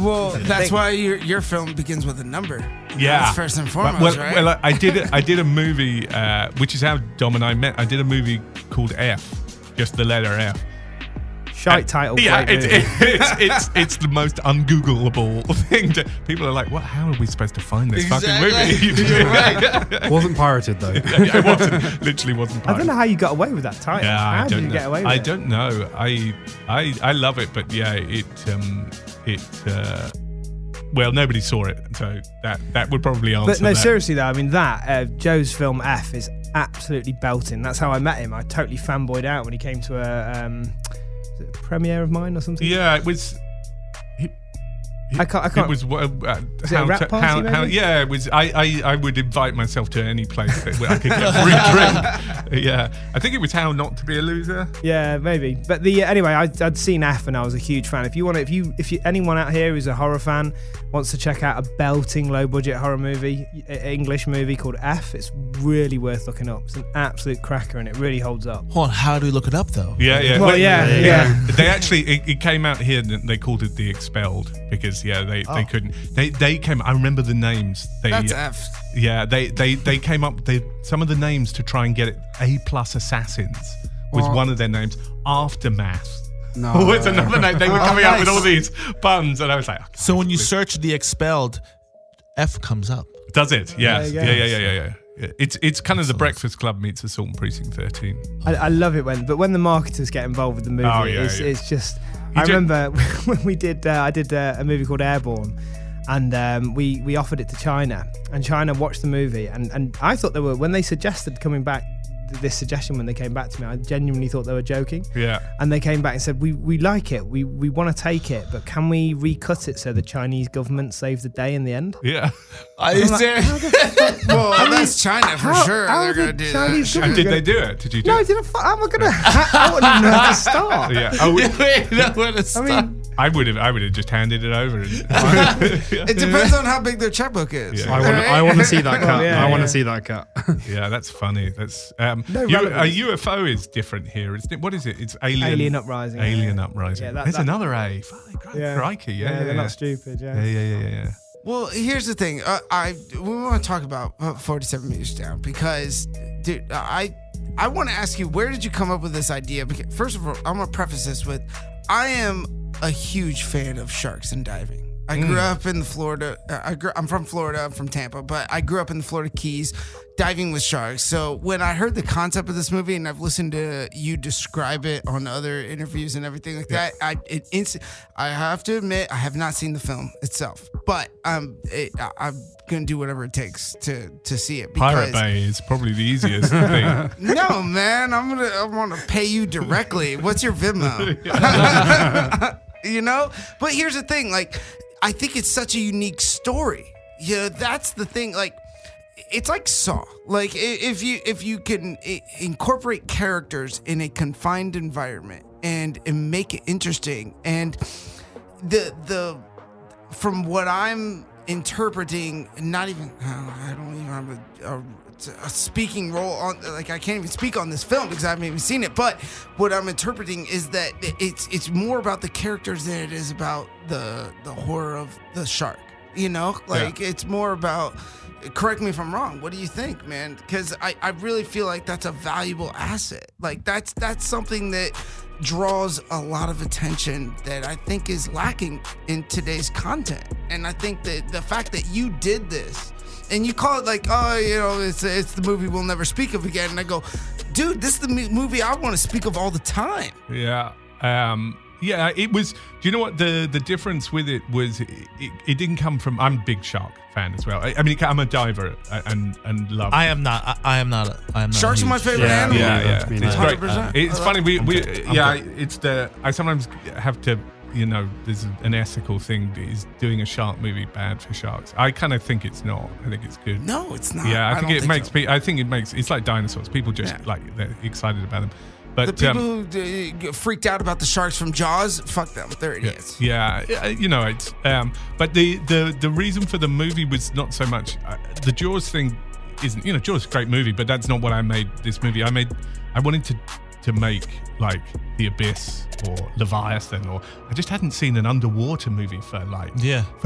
[SPEAKER 3] that's why your film begins with a number.
[SPEAKER 6] Yeah,
[SPEAKER 3] that's first and foremost, right?
[SPEAKER 6] Well, I did a movie, which is how Dom and I met. I did a movie called F, just the letter F.
[SPEAKER 4] Shite title.
[SPEAKER 6] Yeah, it's the most ungoogleable thing. People are like, "What? How are we supposed to find this fucking movie?"
[SPEAKER 2] You're right.
[SPEAKER 5] Wasn't pirated though.
[SPEAKER 6] It wasn't. Literally wasn't pirated.
[SPEAKER 4] I don't know how you got away with that title.
[SPEAKER 6] Yeah,
[SPEAKER 4] how did you get away with it?
[SPEAKER 6] I don't know. I love it, but yeah, well, nobody saw it, so that would probably answer.
[SPEAKER 4] But no,
[SPEAKER 6] that.
[SPEAKER 4] seriously though, I mean Joe's film F is absolutely belting. That's how I met him. I totally fanboyed out when he came to a premiere of mine or something.
[SPEAKER 6] Yeah, it was.
[SPEAKER 4] I can't.
[SPEAKER 6] It was
[SPEAKER 4] Was it a rap party, maybe?
[SPEAKER 6] yeah, it was. I would invite myself to any place where I could get a free drink. Yeah, I think it was How Not to Be a Loser.
[SPEAKER 4] Yeah, maybe. But anyway, I'd seen F and I was a huge fan. If anyone out here who's a horror fan wants to check out a belting low budget horror movie, English movie called F, it's really worth looking up. It's an absolute cracker and it really holds up.
[SPEAKER 2] Hold on, how do we look it up though?
[SPEAKER 6] Yeah.
[SPEAKER 4] Well, yeah.
[SPEAKER 6] They actually it came out here and they called it The Expelled because they couldn't. They came. I remember the names.
[SPEAKER 3] That's F.
[SPEAKER 6] Yeah, they came up. Some of the names to try and get it. A+ Assassins was one of their names. Aftermath.
[SPEAKER 5] No,
[SPEAKER 6] it's another name. They were coming out with all these puns, and I was like, okay,
[SPEAKER 2] So when you search The Expelled, F comes up.
[SPEAKER 6] does it? Yes.
[SPEAKER 4] There you go.
[SPEAKER 6] Yeah. It's kind of the Breakfast Club meets Assault on Precinct 13.
[SPEAKER 4] I love it when the marketers get involved with the movie. It's just. I remember when we did. I did a movie called Airborne, and we offered it to China, and China watched the movie, and I thought they were, when they suggested coming back, this suggestion when they came back to me, I genuinely thought they were joking.
[SPEAKER 6] Yeah.
[SPEAKER 4] And they came back and said, we like it, we want to take it, but can we recut it so the Chinese government saves the day in the end?
[SPEAKER 6] Yeah.
[SPEAKER 3] Well, that's China for sure. They're going to do
[SPEAKER 4] Chinese
[SPEAKER 3] that.
[SPEAKER 6] And did they do it? Did you do
[SPEAKER 4] No,
[SPEAKER 6] it?
[SPEAKER 4] how am I going to? I wouldn't even know how to start.
[SPEAKER 6] Yeah. I would have just handed it over.
[SPEAKER 3] It depends on how big their checkbook is.
[SPEAKER 6] Yeah.
[SPEAKER 5] I want to see that cut.
[SPEAKER 4] yeah,
[SPEAKER 5] I want
[SPEAKER 4] yeah.
[SPEAKER 5] to see that cut.
[SPEAKER 6] Yeah, that's funny. That's a
[SPEAKER 4] relevance.
[SPEAKER 6] UFO is different here. What is it? It's Alien
[SPEAKER 4] Uprising.
[SPEAKER 6] Alien Uprising.
[SPEAKER 4] Yeah,
[SPEAKER 6] There's another A. Crikey. Yeah.
[SPEAKER 4] They're not stupid.
[SPEAKER 6] Yeah.
[SPEAKER 3] Well, here's the thing. We want to talk about 47 meters down because, dude, I want to ask you, where did you come up with this idea? Because first of all, I'm gonna preface this with, I am a huge fan of sharks and diving. I grew up in Florida. I'm from Florida. I'm from Tampa, but I grew up in the Florida Keys, diving with sharks. So when I heard the concept of this movie, and I've listened to you describe it on other interviews and everything like that, I have to admit I have not seen the film itself, but I'm gonna do whatever it takes to see it.
[SPEAKER 6] Pirate Bay is probably the easiest thing.
[SPEAKER 3] No, man, I want to pay you directly. What's your Venmo? You know, but here's the thing, like. I think it's such a unique story. Yeah, that's the thing. Like, it's like Saw. Like, if you can incorporate characters in a confined environment and make it interesting, and the from what I'm interpreting, not even I don't even have a speaking role on, like, I can't even speak on this film because I haven't even seen it, but what I'm interpreting is that it's more about the characters than it is about the horror of the shark, you know, like it's more about, correct me if I'm wrong, what do you think, man? Because I really feel like that's a valuable asset. Like that's something that draws a lot of attention that I think is lacking in today's content. And I think that the fact that you did this and you call it like, oh, you know, it's the movie we'll never speak of again. And I go, dude, this is the movie I want to speak of all the time.
[SPEAKER 6] Yeah. Yeah, it was. Do you know what the difference with it was? It didn't come from. I'm a big shark fan as well. I mean, I'm a diver and love.
[SPEAKER 2] I am not.
[SPEAKER 3] Sharks are my favorite animal.
[SPEAKER 6] Yeah. It's great.
[SPEAKER 3] 100%.
[SPEAKER 6] It's funny. It's the. I sometimes have to. You know, there's an ethical thing. Is doing a shark movie bad for sharks? I kind of think it's not. I think it's good.
[SPEAKER 3] No, it's not.
[SPEAKER 6] Yeah, I think it makes.
[SPEAKER 3] So.
[SPEAKER 6] I think it makes. It's like dinosaurs. People just they're excited about them. But
[SPEAKER 3] the people who freaked out about the sharks from Jaws, fuck them. They're idiots.
[SPEAKER 6] Yeah, you know, it's. But the reason for the movie was not so much the Jaws thing. Isn't, you know, Jaws is a great movie, but that's not what I made this movie. I wanted to make like The Abyss or Leviathan, or I just hadn't seen an underwater movie for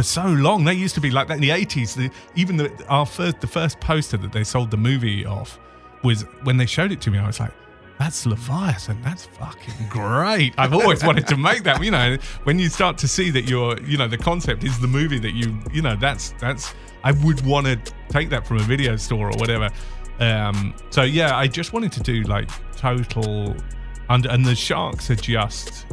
[SPEAKER 6] so long. They used to be like that in the 80s. The first poster that they sold the movie off was when they showed it to me. I was like, that's Leviathan. That's fucking great. I've always wanted to make that. You know, when you start to see that the concept is the movie that you know, that's I would want to take that from a video store or whatever. So yeah, I just wanted to do like total and the sharks are just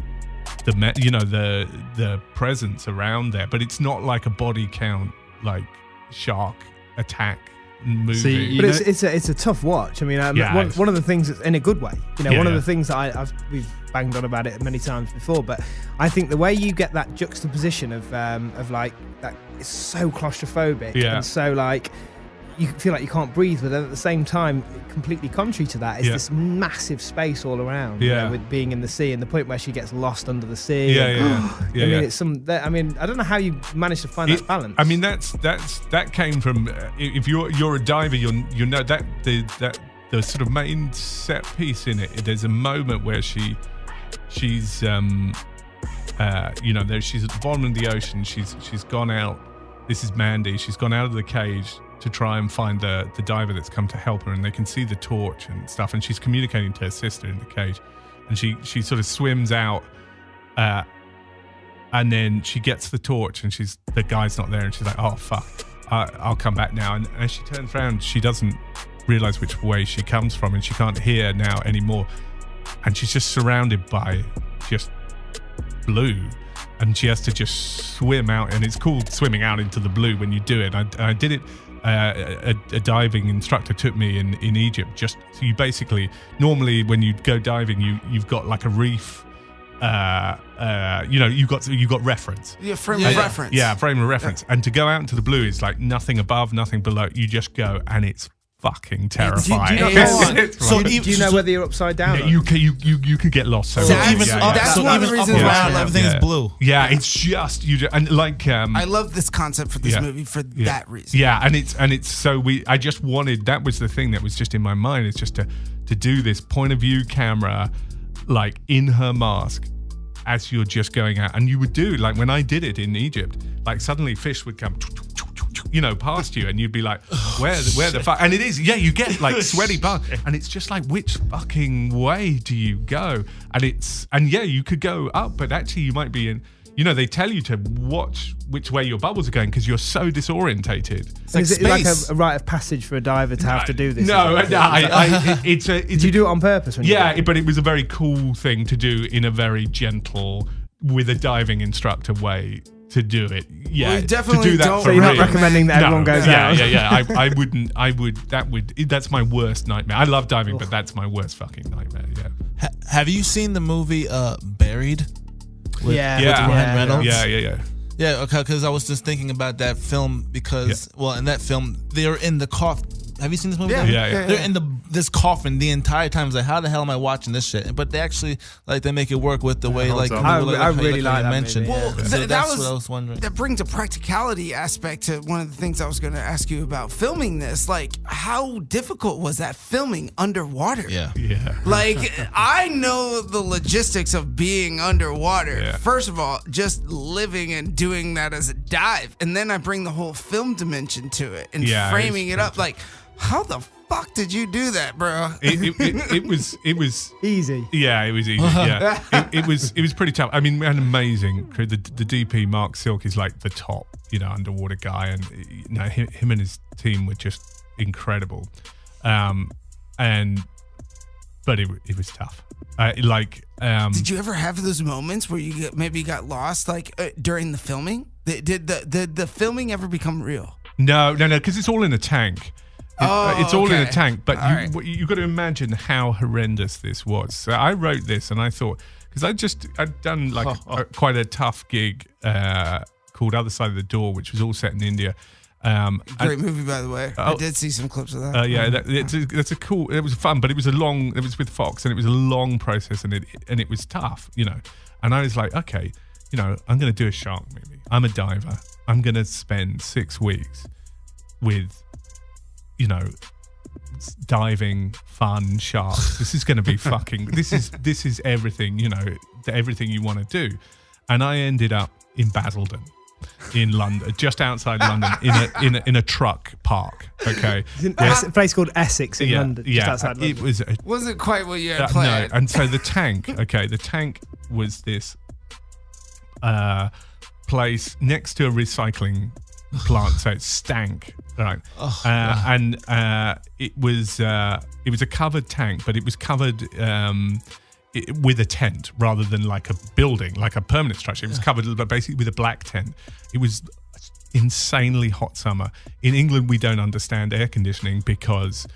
[SPEAKER 6] the presence around there, but it's not like a body count like shark attack movie.
[SPEAKER 4] But it's a tough watch. I mean, one of the things that's in a good way. You know, one of the things that we've banged on about it many times before, but I think the way you get that juxtaposition of like that is so claustrophobic and so like you feel like you can't breathe, but then at the same time, completely contrary to that is this massive space all around. You know, with being in the sea, and the point where she gets lost under the sea. I mean, it's I mean, I don't know how you managed to find that balance.
[SPEAKER 6] I mean, that came from if you're a diver, you know that the sort of main set piece in it. There's a moment where she's she's at the bottom of the ocean. She's gone out. This is Mandy. She's gone out of the cage to try and find the diver that's come to help her, and they can see the torch and stuff, and she's communicating to her sister in the cage, and she sort of swims out, and then she gets the torch, and the guy's not there, and she's like, oh fuck, I'll come back now. And as she turns around, she doesn't realize which way she comes from, and she can't hear now anymore, and she's just surrounded by just blue, and she has to just swim out, and it's called swimming out into the blue when you do it. I did it. A diving instructor took me in Egypt. Just so you basically, normally when you go diving, you've got like a reef. You've got reference.
[SPEAKER 3] Yeah, frame of reference.
[SPEAKER 6] Yeah, frame of reference. And to go out into the blue is like nothing above, nothing below. You just go, and it's fucking terrifying.
[SPEAKER 4] Do you know whether you're upside down?
[SPEAKER 6] Yeah, you can get lost.
[SPEAKER 3] That's one of the reasons why
[SPEAKER 2] everything is blue.
[SPEAKER 6] Yeah, it's just and like
[SPEAKER 3] I love this concept for this movie for that reason.
[SPEAKER 6] Yeah, and it's so I just wanted, that was the thing that was just in my mind. It's just to do this point of view camera, like in her mask, as you're just going out, and you would do like when I did it in Egypt, like suddenly fish would come. past you, and you'd be like, where the fuck? And it is, you get like sweaty bum, and it's just like, which fucking way do you go? And you could go up, but actually you might be in. They tell you to watch which way your bubbles are going because you're so disorientated.
[SPEAKER 4] Is it like a rite of passage for a diver to have to do this?
[SPEAKER 6] No,
[SPEAKER 4] Did you do it on purpose?
[SPEAKER 6] But it was a very cool thing to do in a very gentle, with a diving instructor way to do it. Yeah,
[SPEAKER 3] we definitely
[SPEAKER 6] to do that
[SPEAKER 3] don't.
[SPEAKER 4] So you're not recommending that everyone goes out?
[SPEAKER 6] Yeah. I wouldn't. That's my worst nightmare. I love diving, but that's my worst fucking nightmare. Yeah.
[SPEAKER 2] Have you seen the movie Buried? With
[SPEAKER 6] Ryan
[SPEAKER 2] Reynolds?
[SPEAKER 6] Yeah.
[SPEAKER 2] Okay, because I was just thinking about that film because, in that film, they're in the coffin. Have you seen this movie?
[SPEAKER 6] Yeah.
[SPEAKER 2] They're in this coffin the entire time. It's like, how the hell am I watching this shit? But they actually, they make it work with the way,
[SPEAKER 4] I really like that
[SPEAKER 2] mentioned.
[SPEAKER 4] movie.
[SPEAKER 3] Well,
[SPEAKER 2] So
[SPEAKER 3] that
[SPEAKER 2] that's
[SPEAKER 3] was,
[SPEAKER 2] what I was wondering.
[SPEAKER 3] That brings a practicality aspect to one of the things I was going to ask you about filming this. Like, how difficult was that filming underwater?
[SPEAKER 2] Yeah.
[SPEAKER 3] Like, I know the logistics of being underwater.
[SPEAKER 6] Yeah.
[SPEAKER 3] First of all, just living and doing that as a dive. And then I bring the whole film dimension to it and framing it up. Like, how the fuck did you do that, bro?
[SPEAKER 6] It was
[SPEAKER 4] Easy.
[SPEAKER 6] Yeah, it was easy. Yeah, it was pretty tough. I mean, we had an amazing crew. The DP Mark Silk is like the top, underwater guy, and him and his team were just incredible. But it was tough.
[SPEAKER 3] Did you ever have those moments where you maybe got lost, during the filming? Did the filming ever become real?
[SPEAKER 6] No, because it's all in a tank. It's all in a tank, but you got to imagine how horrendous this was. So I wrote this, and I thought, because I'd done quite a tough gig called Other Side of the Door, which was all set in India.
[SPEAKER 3] Great movie, by the way. I did see some clips of that.
[SPEAKER 6] That's a cool. It was fun, but it was with Fox, and it was a long process, and it was tough, And I was like, okay, I'm going to do a shark movie. I'm a diver. I'm going to spend 6 weeks with, diving, fun, sharks. This is going to be fucking. This is everything. Everything you want to do. And I ended up in Basildon, in London, just outside London, in a truck park. Okay,
[SPEAKER 4] a place called Essex in London. Just outside London.
[SPEAKER 6] It
[SPEAKER 3] wasn't quite what you had planned.
[SPEAKER 6] No, and so the tank was this place next to a recycling plant, so it stank, right? It was a covered tank, but it was covered with a tent rather than like a building, like a permanent structure. It was covered basically with a black tent. It was insanely hot summer. In England, we don't understand air conditioning because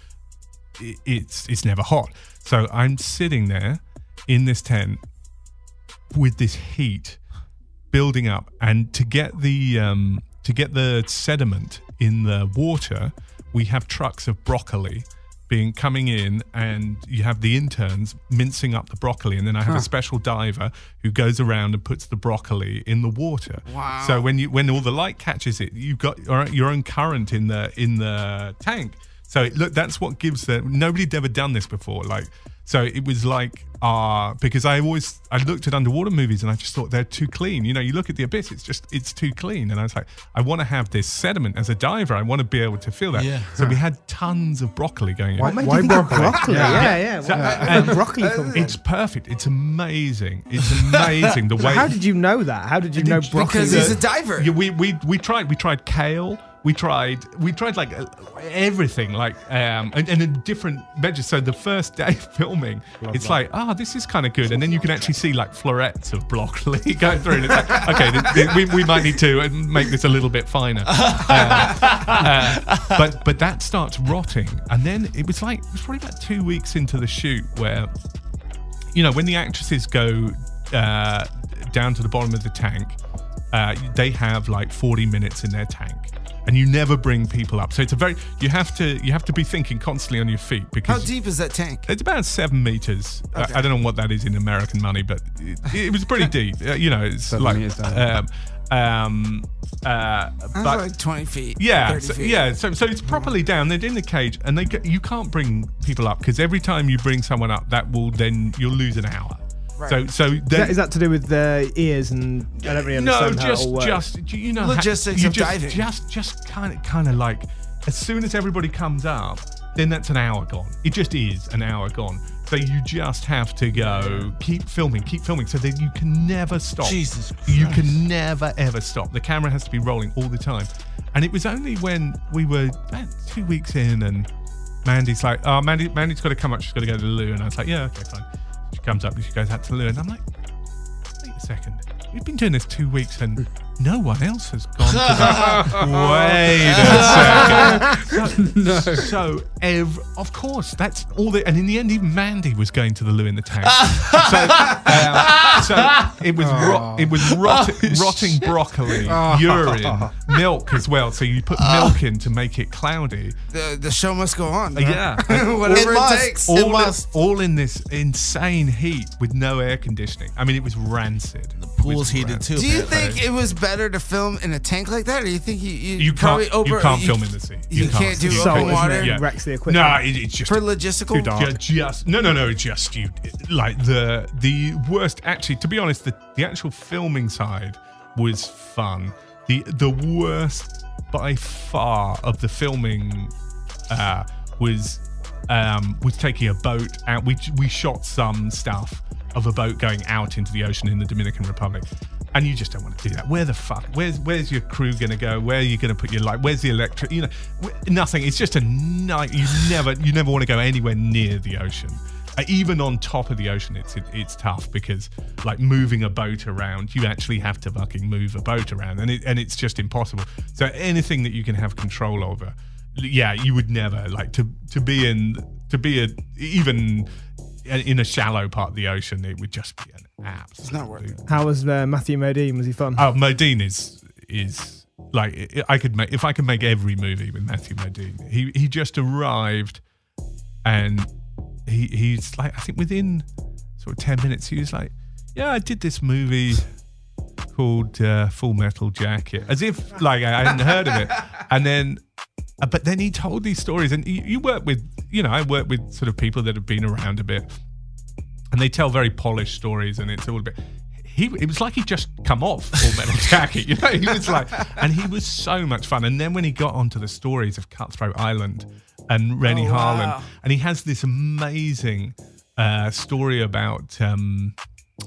[SPEAKER 6] it's never hot. So I'm sitting there in this tent with this heat building up, and to get the sediment in the water, we have trucks of broccoli coming in, and you have the interns mincing up the broccoli, and then I have a special diver who goes around and puts the broccoli in the water.
[SPEAKER 3] Wow.
[SPEAKER 6] So when all the light catches it, you've got your own current in the tank. So that's what gives nobody'd ever done this before. So it was because I looked at underwater movies and I just thought they're too clean. You look at the abyss, it's too clean. And I was like, I want to have this sediment as a diver. I want to be able to feel that. Yeah. So we had tons of broccoli going in.
[SPEAKER 4] Why broccoli? Yeah. Broccoli from
[SPEAKER 6] it's perfect. It's amazing. It's amazing the way.
[SPEAKER 4] How did you know that? How did you know broccoli?
[SPEAKER 3] Because he's a diver.
[SPEAKER 6] Yeah, we tried kale. We tried like everything, and in different measures. So the first day filming, it's like, this is kind of good, and then you can actually see like florets of broccoli going through, and it's like, okay, we might need to make this a little bit finer. But that starts rotting, and then it was probably about 2 weeks into the shoot where, when the actresses go down to the bottom of the tank, they have like 40 minutes in their tank. And you never bring people up, so it's you have to be thinking constantly on your feet, because
[SPEAKER 3] how deep is that tank?
[SPEAKER 6] It's about 7 meters. Okay. I don't know what that is in American money, but it was pretty deep. It's
[SPEAKER 5] 7 meters down.
[SPEAKER 3] That's like 20 feet.
[SPEAKER 6] Yeah,
[SPEAKER 3] 30 feet.
[SPEAKER 6] So it's properly down. They're in the cage, and you can't bring people up, because every time you bring someone up, you'll lose an hour. So
[SPEAKER 4] is that to do with the ears? And I don't really understand how it all works.
[SPEAKER 6] just you know,
[SPEAKER 3] logistics of diving.
[SPEAKER 6] Just kind of like, as soon as everybody comes up, then that's an hour gone. It just is an hour gone. So you just have to go, keep filming, so that you can never stop.
[SPEAKER 2] Jesus Christ.
[SPEAKER 6] You can never, ever stop. The camera has to be rolling all the time. And it was only when we were about 2 weeks in and Mandy's like, oh, Mandy's got to come up. She's got to go to the loo. And I was like, yeah, okay, fine. She comes up and she goes out to the loo. And I'm like, wait a second. We've been doing this 2 weeks and no one else has gone to the... Wait a second. So of course, that's all the... And in the end, even Mandy was going to the loo in the tank. So it was rotting broccoli, urine, milk as well. So you put milk in to make it cloudy.
[SPEAKER 3] The show must go on.
[SPEAKER 6] Yeah.
[SPEAKER 3] Whatever it takes.
[SPEAKER 6] All in this insane heat with no air conditioning. I mean, it was rancid.
[SPEAKER 2] The pool's heated too.
[SPEAKER 3] Do you think it was better to film in a tank like that, or you think you
[SPEAKER 6] can't
[SPEAKER 3] probably
[SPEAKER 6] film in the sea?
[SPEAKER 3] You can't do open water.
[SPEAKER 6] Yeah.
[SPEAKER 4] Wrecks the equipment.
[SPEAKER 6] No, it's just
[SPEAKER 3] For logistical.
[SPEAKER 6] No. Just you like the worst. Actually, to be honest, the actual filming side was fun. The worst by far of the filming was taking a boat out. We shot some stuff of a boat going out into the ocean in the Dominican Republic. And you just don't want to do that. Where the fuck? Where's your crew gonna go? Where are you gonna put your light? Where's the electric? You know, nothing. It's just a night. You never want to go anywhere near the ocean. Even on top of the ocean, it's tough because like moving a boat around, you actually have to fucking move a boat around, and it's just impossible. So anything that you can have control over, yeah, you would never like to be even in a shallow part of the ocean. It would just be an absolute.
[SPEAKER 3] It's not worth it.
[SPEAKER 4] How was Matthew Modine? Was he fun?
[SPEAKER 6] Oh, Modine is like if I could make every movie with Matthew Modine. He just arrived, and he's like, I think within sort of 10 minutes he was like, yeah, I did this movie called Full Metal Jacket, as if like I hadn't heard of it. And then but then he told these stories, and you work with, I work with sort of people that have been around a bit, and they tell very polished stories, and it's all a bit. It was like he'd just come off Full Metal Jacket, he was like, and he was so much fun. And then when he got onto the stories of Cutthroat Island and Rennie Harlan, and he has this amazing story about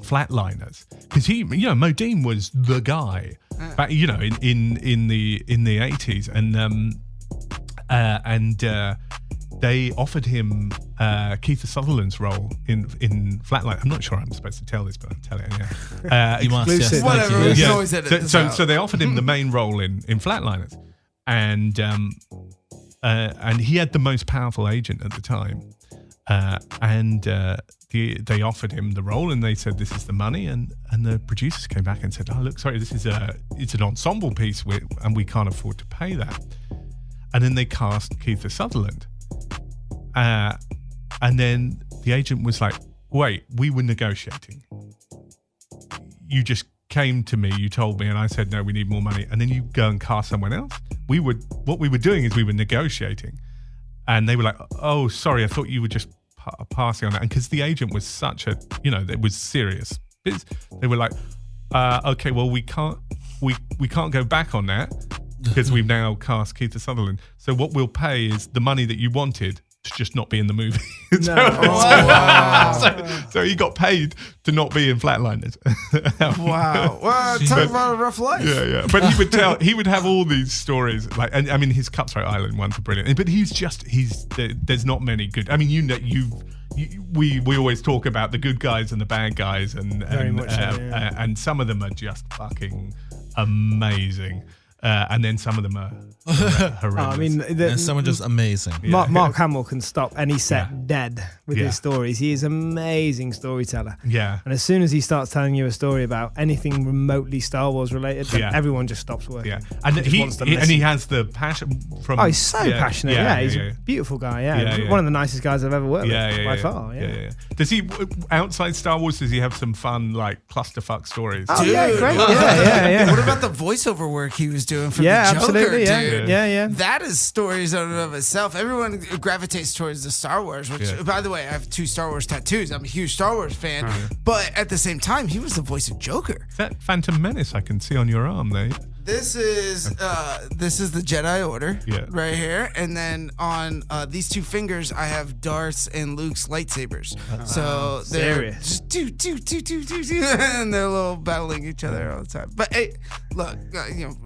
[SPEAKER 6] flatliners, because Modine was the guy back, in the 80s, and they offered him Keith Sutherland's role in Flatline. I'm not sure I'm supposed to tell this, but I'll tell it anyway.
[SPEAKER 2] You must, yes.
[SPEAKER 3] Whatever.
[SPEAKER 2] Thank you.
[SPEAKER 3] Yeah. Always edit this out.
[SPEAKER 6] So they offered him the main role in Flatliners, and he had the most powerful agent at the time, and they offered him the role, and they said, this is the money, and the producers came back and said, oh look, sorry, it's an ensemble piece, and we can't afford to pay that. And then they cast Keith Sutherland. And then the agent was like, wait, we were negotiating. You just came to me, you told me, and I said, no, we need more money. And then you go and cast someone else? What we were doing is we were negotiating. And they were like, oh, sorry, I thought you were just passing on that. And because the agent was such a, it was serious. They were like, okay, well, we can't go back on that, because we've now cast Keith Sutherland. So what we'll pay is the money that you wanted to just not be in the movie. So he got paid to not be in Flatliners.
[SPEAKER 3] Wow. Well, talk about a rough life.
[SPEAKER 6] Yeah. But he would have all these stories. Like, and I mean, his Cutthroat Island ones are brilliant. But there's not many good. I mean, we always talk about the good guys and the bad guys, and some of them are just fucking amazing. And then some of them are horrendous.
[SPEAKER 2] And some are just amazing.
[SPEAKER 4] Yeah. Mark Hamill can stop any set dead with his stories. He is an amazing storyteller.
[SPEAKER 6] Yeah.
[SPEAKER 4] And as soon as he starts telling you a story about anything remotely Star Wars related, then everyone just stops working.
[SPEAKER 6] Yeah. And he has the passion from...
[SPEAKER 4] Oh, he's so passionate. Yeah, he's a beautiful guy. Yeah. One of the nicest guys I've ever worked with, by far. Yeah.
[SPEAKER 6] Does he, outside Star Wars, does he have some fun, like, clusterfuck stories?
[SPEAKER 4] Oh, yeah, great. Yeah.
[SPEAKER 3] What about the voiceover work he was doing doing for
[SPEAKER 4] Yeah,
[SPEAKER 3] the Joker,
[SPEAKER 4] absolutely. Yeah,
[SPEAKER 3] dude.
[SPEAKER 4] yeah.
[SPEAKER 3] That is stories in and of itself. Everyone gravitates towards the Star Wars, which, by the way, I have 2 Star Wars tattoos. I'm a huge Star Wars fan. But at the same time, he was the voice of Joker.
[SPEAKER 6] That Phantom Menace I can see on your arm there.
[SPEAKER 3] This is the Jedi Order right here, and then on these 2 fingers I have Darth's and Luke's lightsabers. So they're just do, and they're little battling each other all the time. But hey, look,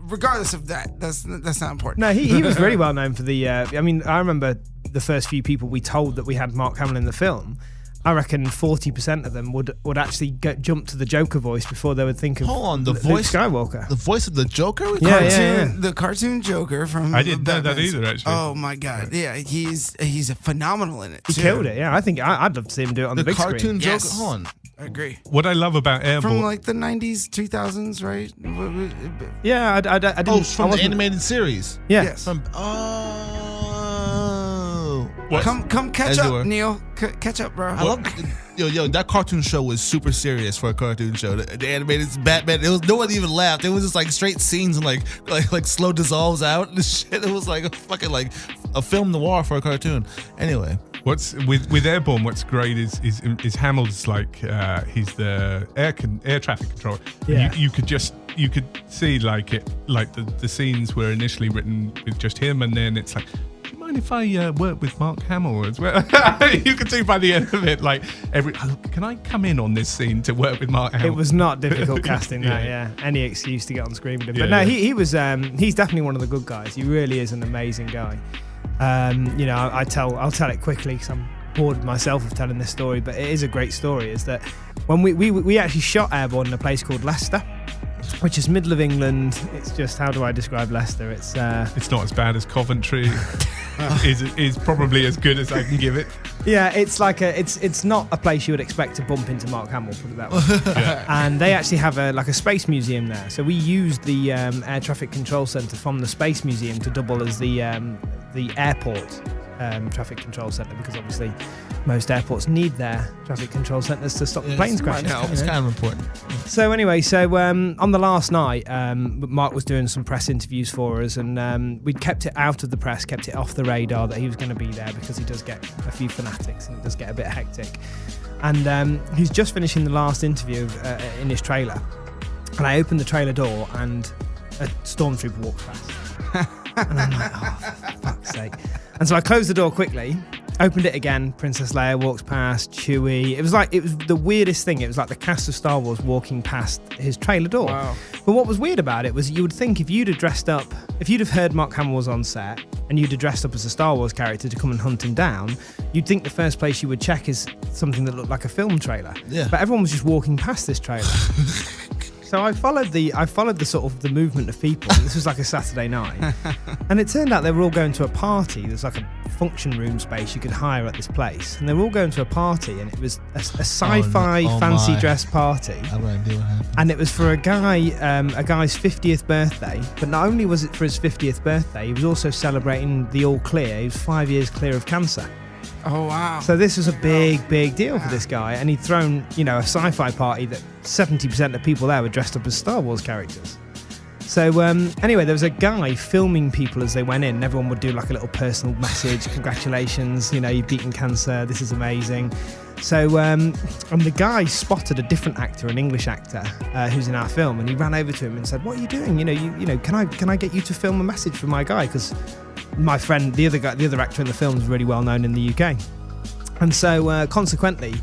[SPEAKER 3] regardless of that, that's not important.
[SPEAKER 4] No, he was really well known for the. I mean, I remember the first few people we told that we had Mark Hamill in the film. I reckon 40% of them would actually jump to the Joker voice before they would think of Luke Skywalker.
[SPEAKER 2] The voice of the Joker?
[SPEAKER 3] The cartoon Joker from
[SPEAKER 6] I didn't know that either, actually.
[SPEAKER 3] Oh my god. Yeah, he's phenomenal in it.
[SPEAKER 4] He killed it, yeah. I think I'd love to see him do it on the big screen.
[SPEAKER 2] The cartoon Joker? Hold on.
[SPEAKER 3] I agree.
[SPEAKER 6] What I love about Airborne...
[SPEAKER 3] From like the 90s, 2000s, right?
[SPEAKER 4] Yeah, I didn't...
[SPEAKER 2] Oh, from the animated series?
[SPEAKER 4] Yeah.
[SPEAKER 3] Yes.
[SPEAKER 6] What?
[SPEAKER 3] Come catch up, Neil. Catch up, bro.
[SPEAKER 2] I love that cartoon show was super serious for a cartoon show. The animated Batman, no one even laughed. It was just like straight scenes and like slow dissolves out and shit. It was like a fucking like a film noir for a cartoon. Anyway,
[SPEAKER 6] what's with Airborne? What's great is Hamill's like he's the air traffic controller.
[SPEAKER 4] Yeah.
[SPEAKER 6] You could see like the scenes were initially written with just him, and then it's like, if I work with Mark Hamill as well. You can see by the end of it, like can I come in on this scene to work with Mark Hamill?
[SPEAKER 4] It was not difficult casting that, yeah. Any excuse to get on screen with him. But no, he was he's definitely one of the good guys. He really is an amazing guy. I'll tell it quickly because I'm bored myself of telling this story, but it is a great story. Is that when we actually shot Airborne in a place called Leicester, which is middle of England. It's just, how do I describe Leicester? It's
[SPEAKER 6] not as bad as Coventry. is probably as good as I can give it.
[SPEAKER 4] Yeah, it's like it's not a place you would expect to bump into Mark Hamill, put it that way. And they actually have a space museum there. So we used the air traffic control center from the space museum to double as the airport traffic control center, because obviously most airports need their traffic control centers to stop the planes crashing.
[SPEAKER 2] It's kind of important.
[SPEAKER 4] So anyway, on the last night, Mark was doing some press interviews for us, and we'd kept it out of the press, kept it off the radar that he was going to be there, because he does get a few fanatics and it does get a bit hectic. And he's just finishing the last interview in his trailer, and I opened the trailer door and a stormtrooper walks past. And I'm like, oh, for fuck's sake. And so I closed the door quickly, opened it again, Princess Leia walks past, Chewie. It was the weirdest thing. It was like the cast of Star Wars walking past his trailer door.
[SPEAKER 3] Wow.
[SPEAKER 4] But what was weird about it was, you would think if you'd have heard Mark Hamill was on set and you'd have dressed up as a Star Wars character to come and hunt him down, you'd think the first place you would check is something that looked like a film trailer.
[SPEAKER 2] Yeah.
[SPEAKER 4] But everyone was just walking past this trailer. So I followed the sort of the movement of people. This was like a Saturday night, and it turned out they were all going to a party. There's like a function room space you could hire at this place, and they were all going to a party, and it was a sci-fi fancy dress party.
[SPEAKER 2] I have no idea what happened.
[SPEAKER 4] And it was for a guy's 50th birthday. But not only was it for his 50th birthday, he was also celebrating the all clear. He was 5 years clear of cancer.
[SPEAKER 3] Oh, wow.
[SPEAKER 4] So this was a big deal for this guy, and he'd thrown, a sci-fi party that 70% of people there were dressed up as Star Wars characters. So anyway, there was a guy filming people as they went in, and everyone would do like a little personal message, congratulations, you've beaten cancer, this is amazing. So and the guy spotted a different actor, an English actor, who's in our film, and he ran over to him and said, "What are you doing? Can I get you to film a message for my guy? Because my friend, the other actor in the film, is really well known in the UK." And so consequently,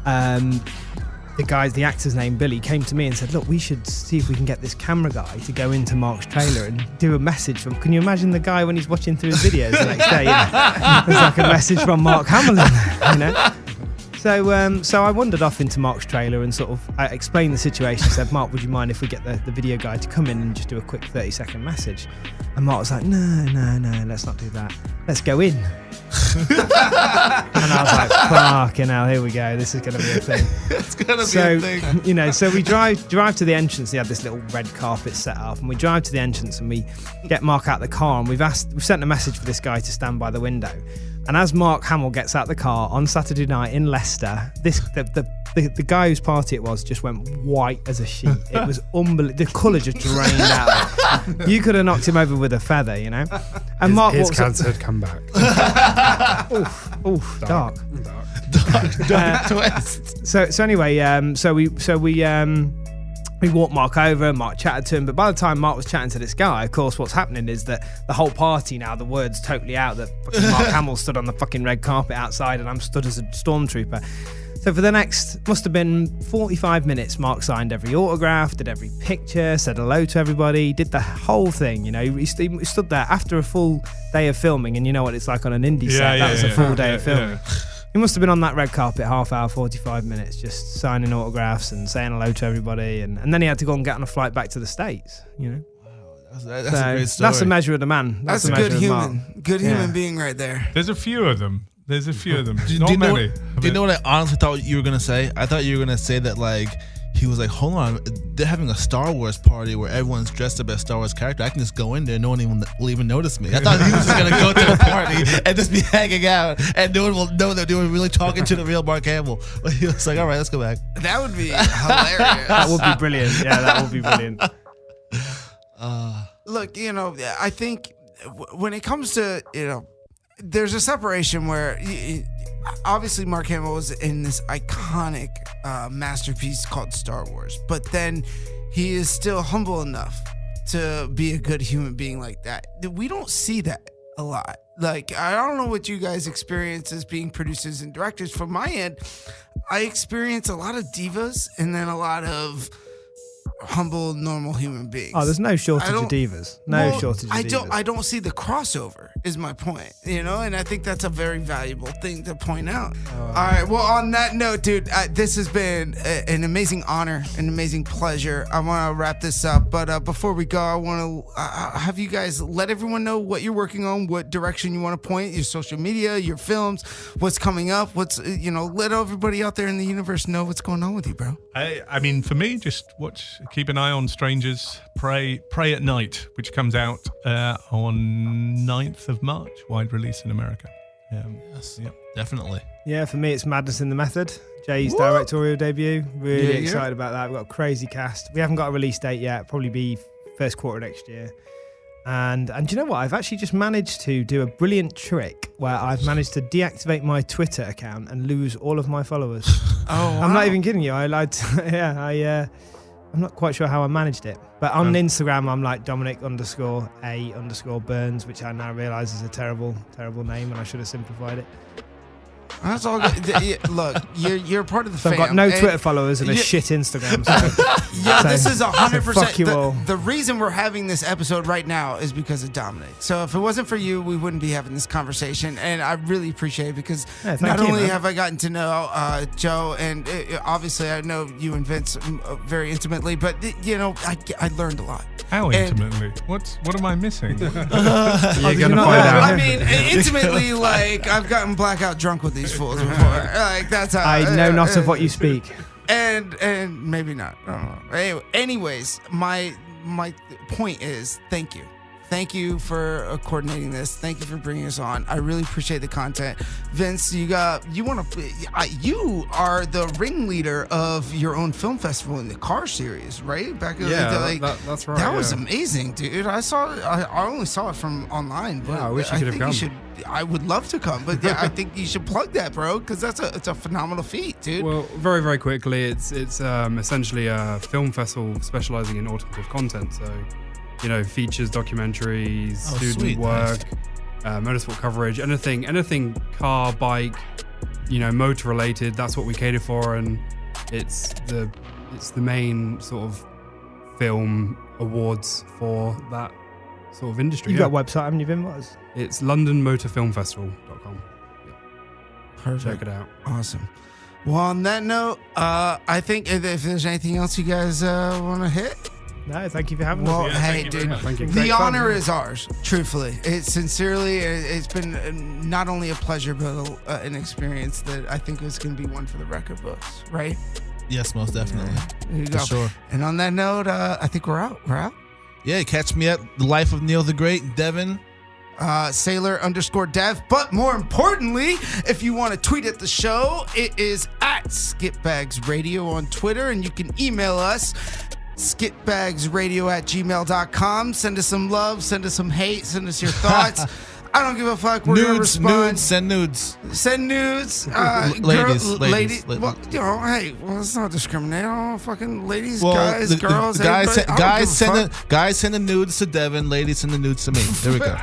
[SPEAKER 4] the actor's name, Billy, came to me and said, "Look, we should see if we can get this camera guy to go into Mark's trailer and do a message from." Can you imagine the guy when he's watching through his videos the next day? There's like a message from Mark Hamill in there, So I wandered off into Mark's trailer and sort of I explained the situation. I said, "Mark, would you mind if we get the video guy to come in and just do a quick 30-second message?" And Mark was like, no, let's not do that. Let's go in. And I was like, fucking hell, here we go. This is going to be a thing.
[SPEAKER 2] It's going to be a thing.
[SPEAKER 4] So we drive to the entrance. They had this little red carpet set up, and we drive to the entrance and we get Mark out the car, and we've sent a message for this guy to stand by the window. And as Mark Hamill gets out the car on Saturday night in Leicester, the the guy whose party it was just went white as a sheet. It was unbelievable. The colour just drained out. You could have knocked him over with a feather, you know. And Mark
[SPEAKER 5] his
[SPEAKER 4] walks
[SPEAKER 5] cancer had come back.
[SPEAKER 4] oof, dark.
[SPEAKER 2] Dark twist.
[SPEAKER 4] So anyway, we walked Mark over and Mark chatted to him, but by the time Mark was chatting to this guy, of course, what's happening is that the whole party now, the word's totally out that fucking Mark Hamill stood on the fucking red carpet outside and I'm stood as a stormtrooper. So for the next, must have been 45 minutes, Mark signed every autograph, did every picture, said hello to everybody, did the whole thing, you know. He stood there after a full day of filming, and you know what it's like on an indie set, that was a full day of filming. He must have been on that red carpet half hour, 45 minutes, just signing autographs and saying hello to everybody. And then he had to go and get on a flight back to the States, you know.
[SPEAKER 2] That's a great story.
[SPEAKER 4] That's a measure of the man.
[SPEAKER 3] That's a good human. Good human being right there.
[SPEAKER 6] There's a few of them.
[SPEAKER 2] Do you
[SPEAKER 6] Not
[SPEAKER 2] know
[SPEAKER 6] many.
[SPEAKER 2] do you know what I honestly thought you were going to say? I thought you were going to say that, like, he was like, hold on, they're having a Star Wars party where everyone's dressed up as Star Wars character. I can just go in there and no one will even notice me. I thought he was just going to go to the party and just be hanging out and no one will know that they were really talking to the real Mark Hamill. But he was like, all right, let's go back.
[SPEAKER 3] That would be hilarious.
[SPEAKER 4] That would be brilliant. Yeah, that would be brilliant.
[SPEAKER 3] Look, you know, I think when it comes to, you know, there's a separation where obviously Mark Hamill was in this iconic masterpiece called Star Wars, but then he is still humble enough to be a good human being like that. We don't see that a lot. Like, I don't know what you guys experience as being producers and directors. From my end, I experience a lot of divas and then a lot of humble, normal human beings.
[SPEAKER 4] Oh, there's no shortage of divas. No shortage of divas.
[SPEAKER 3] I don't see the crossover, is my point, you know, and I think that's a very valuable thing to point out. All right, well, on that note, dude, this has been an amazing honor, an amazing pleasure. I want to wrap this up, but before we go, I want to have you guys let everyone know what you're working on, what direction you want to point, your social media, your films, what's coming up, what's, you know, let everybody out there in the universe know what's going on with you, bro.
[SPEAKER 6] I mean, for me, just keep an eye on Strangers, Pray at Night, which comes out on 9th of March, wide release in America.
[SPEAKER 2] Yes, yep, definitely.
[SPEAKER 4] Yeah, for me, it's Madness in the Method. Jay's directorial debut. Really excited about that. We've got a crazy cast. We haven't got a release date yet. Probably be first quarter next year. And do you know what? I've actually just managed to do a brilliant trick where I've managed to deactivate my Twitter account and lose all of my followers.
[SPEAKER 3] Oh, wow.
[SPEAKER 4] I'm not even kidding you. I'm not quite sure how I managed it. But on Instagram, I'm like Dominic_A_Burns, which I now realise is a terrible, terrible name, and I should have simplified it.
[SPEAKER 3] That's all good. Look, you're part of the
[SPEAKER 4] so
[SPEAKER 3] fam.
[SPEAKER 4] I've got no Twitter followers and a shit Instagram.
[SPEAKER 3] Yeah, this is 100%.
[SPEAKER 4] Fuck you all.
[SPEAKER 3] The reason we're having this episode right now is because of Dominic. So if it wasn't for you, we wouldn't be having this conversation. And I really appreciate it because not only have I gotten to know Joe, and obviously I know you and Vince very intimately, but you know, I learned a lot.
[SPEAKER 6] How intimately? What am I missing?
[SPEAKER 5] You're gonna find out.
[SPEAKER 3] I mean, intimately, like I've gotten blackout drunk with these fools before. Like that's how
[SPEAKER 4] I know not of what you speak.
[SPEAKER 3] And maybe not. I don't know. Anyways, my point is thank you. Thank you for coordinating this. Thank you for bringing us on. I really appreciate the content. Vince, you are the ringleader of your own film festival in the Car series, right? Back in
[SPEAKER 5] that's right.
[SPEAKER 3] That was amazing, dude. I only saw it from online, but
[SPEAKER 5] I wish you could have come.
[SPEAKER 3] I would love to come, but yeah, I think you should plug that, bro, because it's a phenomenal feat, dude.
[SPEAKER 5] Well, very, very quickly, it's essentially a film festival specializing in automotive content. So, you know, features, documentaries, student work, motorsport coverage, anything car, bike, you know, motor related. That's what we cater for, and it's the main sort of film awards for that sort of industry.
[SPEAKER 4] You've got a website, haven't you, Vin? What is?
[SPEAKER 5] It's LondonMotorFilmFestival.com.
[SPEAKER 3] Perfect.
[SPEAKER 5] Check it out.
[SPEAKER 3] Awesome. Well, on that note, I think if there's anything else you guys want to hit.
[SPEAKER 4] No, thank you for having
[SPEAKER 3] us.
[SPEAKER 4] us.
[SPEAKER 3] Hey, dude,
[SPEAKER 5] thank you.
[SPEAKER 3] The honor is ours, truthfully. It's been not only a pleasure, but an experience that I think is going to be one for the record books, right?
[SPEAKER 2] Yes, most definitely.
[SPEAKER 3] There you go.
[SPEAKER 2] For sure.
[SPEAKER 3] And on that note, I think we're out.
[SPEAKER 2] Yeah, catch me at The Life of Neil the Great, Devon,
[SPEAKER 3] Sailor_dev. But more importantly, if you want to tweet at the show, it is at Skitbags Radio on Twitter, and you can email us skitbagsradio@gmail.com. Send us some love, send us some hate, send us your thoughts. I don't give a fuck. We're gonna respond.
[SPEAKER 2] Send nudes.
[SPEAKER 3] Send nudes.
[SPEAKER 2] Ladies.
[SPEAKER 3] Well, hey, let's not discriminate. Oh, fucking ladies, guys, girls.
[SPEAKER 2] Guys send the nudes to Devin. Ladies send the nudes to me. There we go.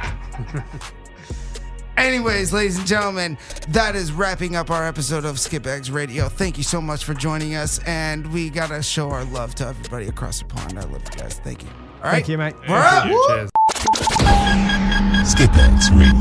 [SPEAKER 3] Anyways, ladies and gentlemen, that is wrapping up our episode of Skitbags Radio. Thank you so much for joining us, and we gotta show our love to everybody across the pond. I love you guys. Thank you. All right.
[SPEAKER 4] Thank you, mate.
[SPEAKER 3] We're up.
[SPEAKER 5] Cheers.
[SPEAKER 1] Skitbags Radio.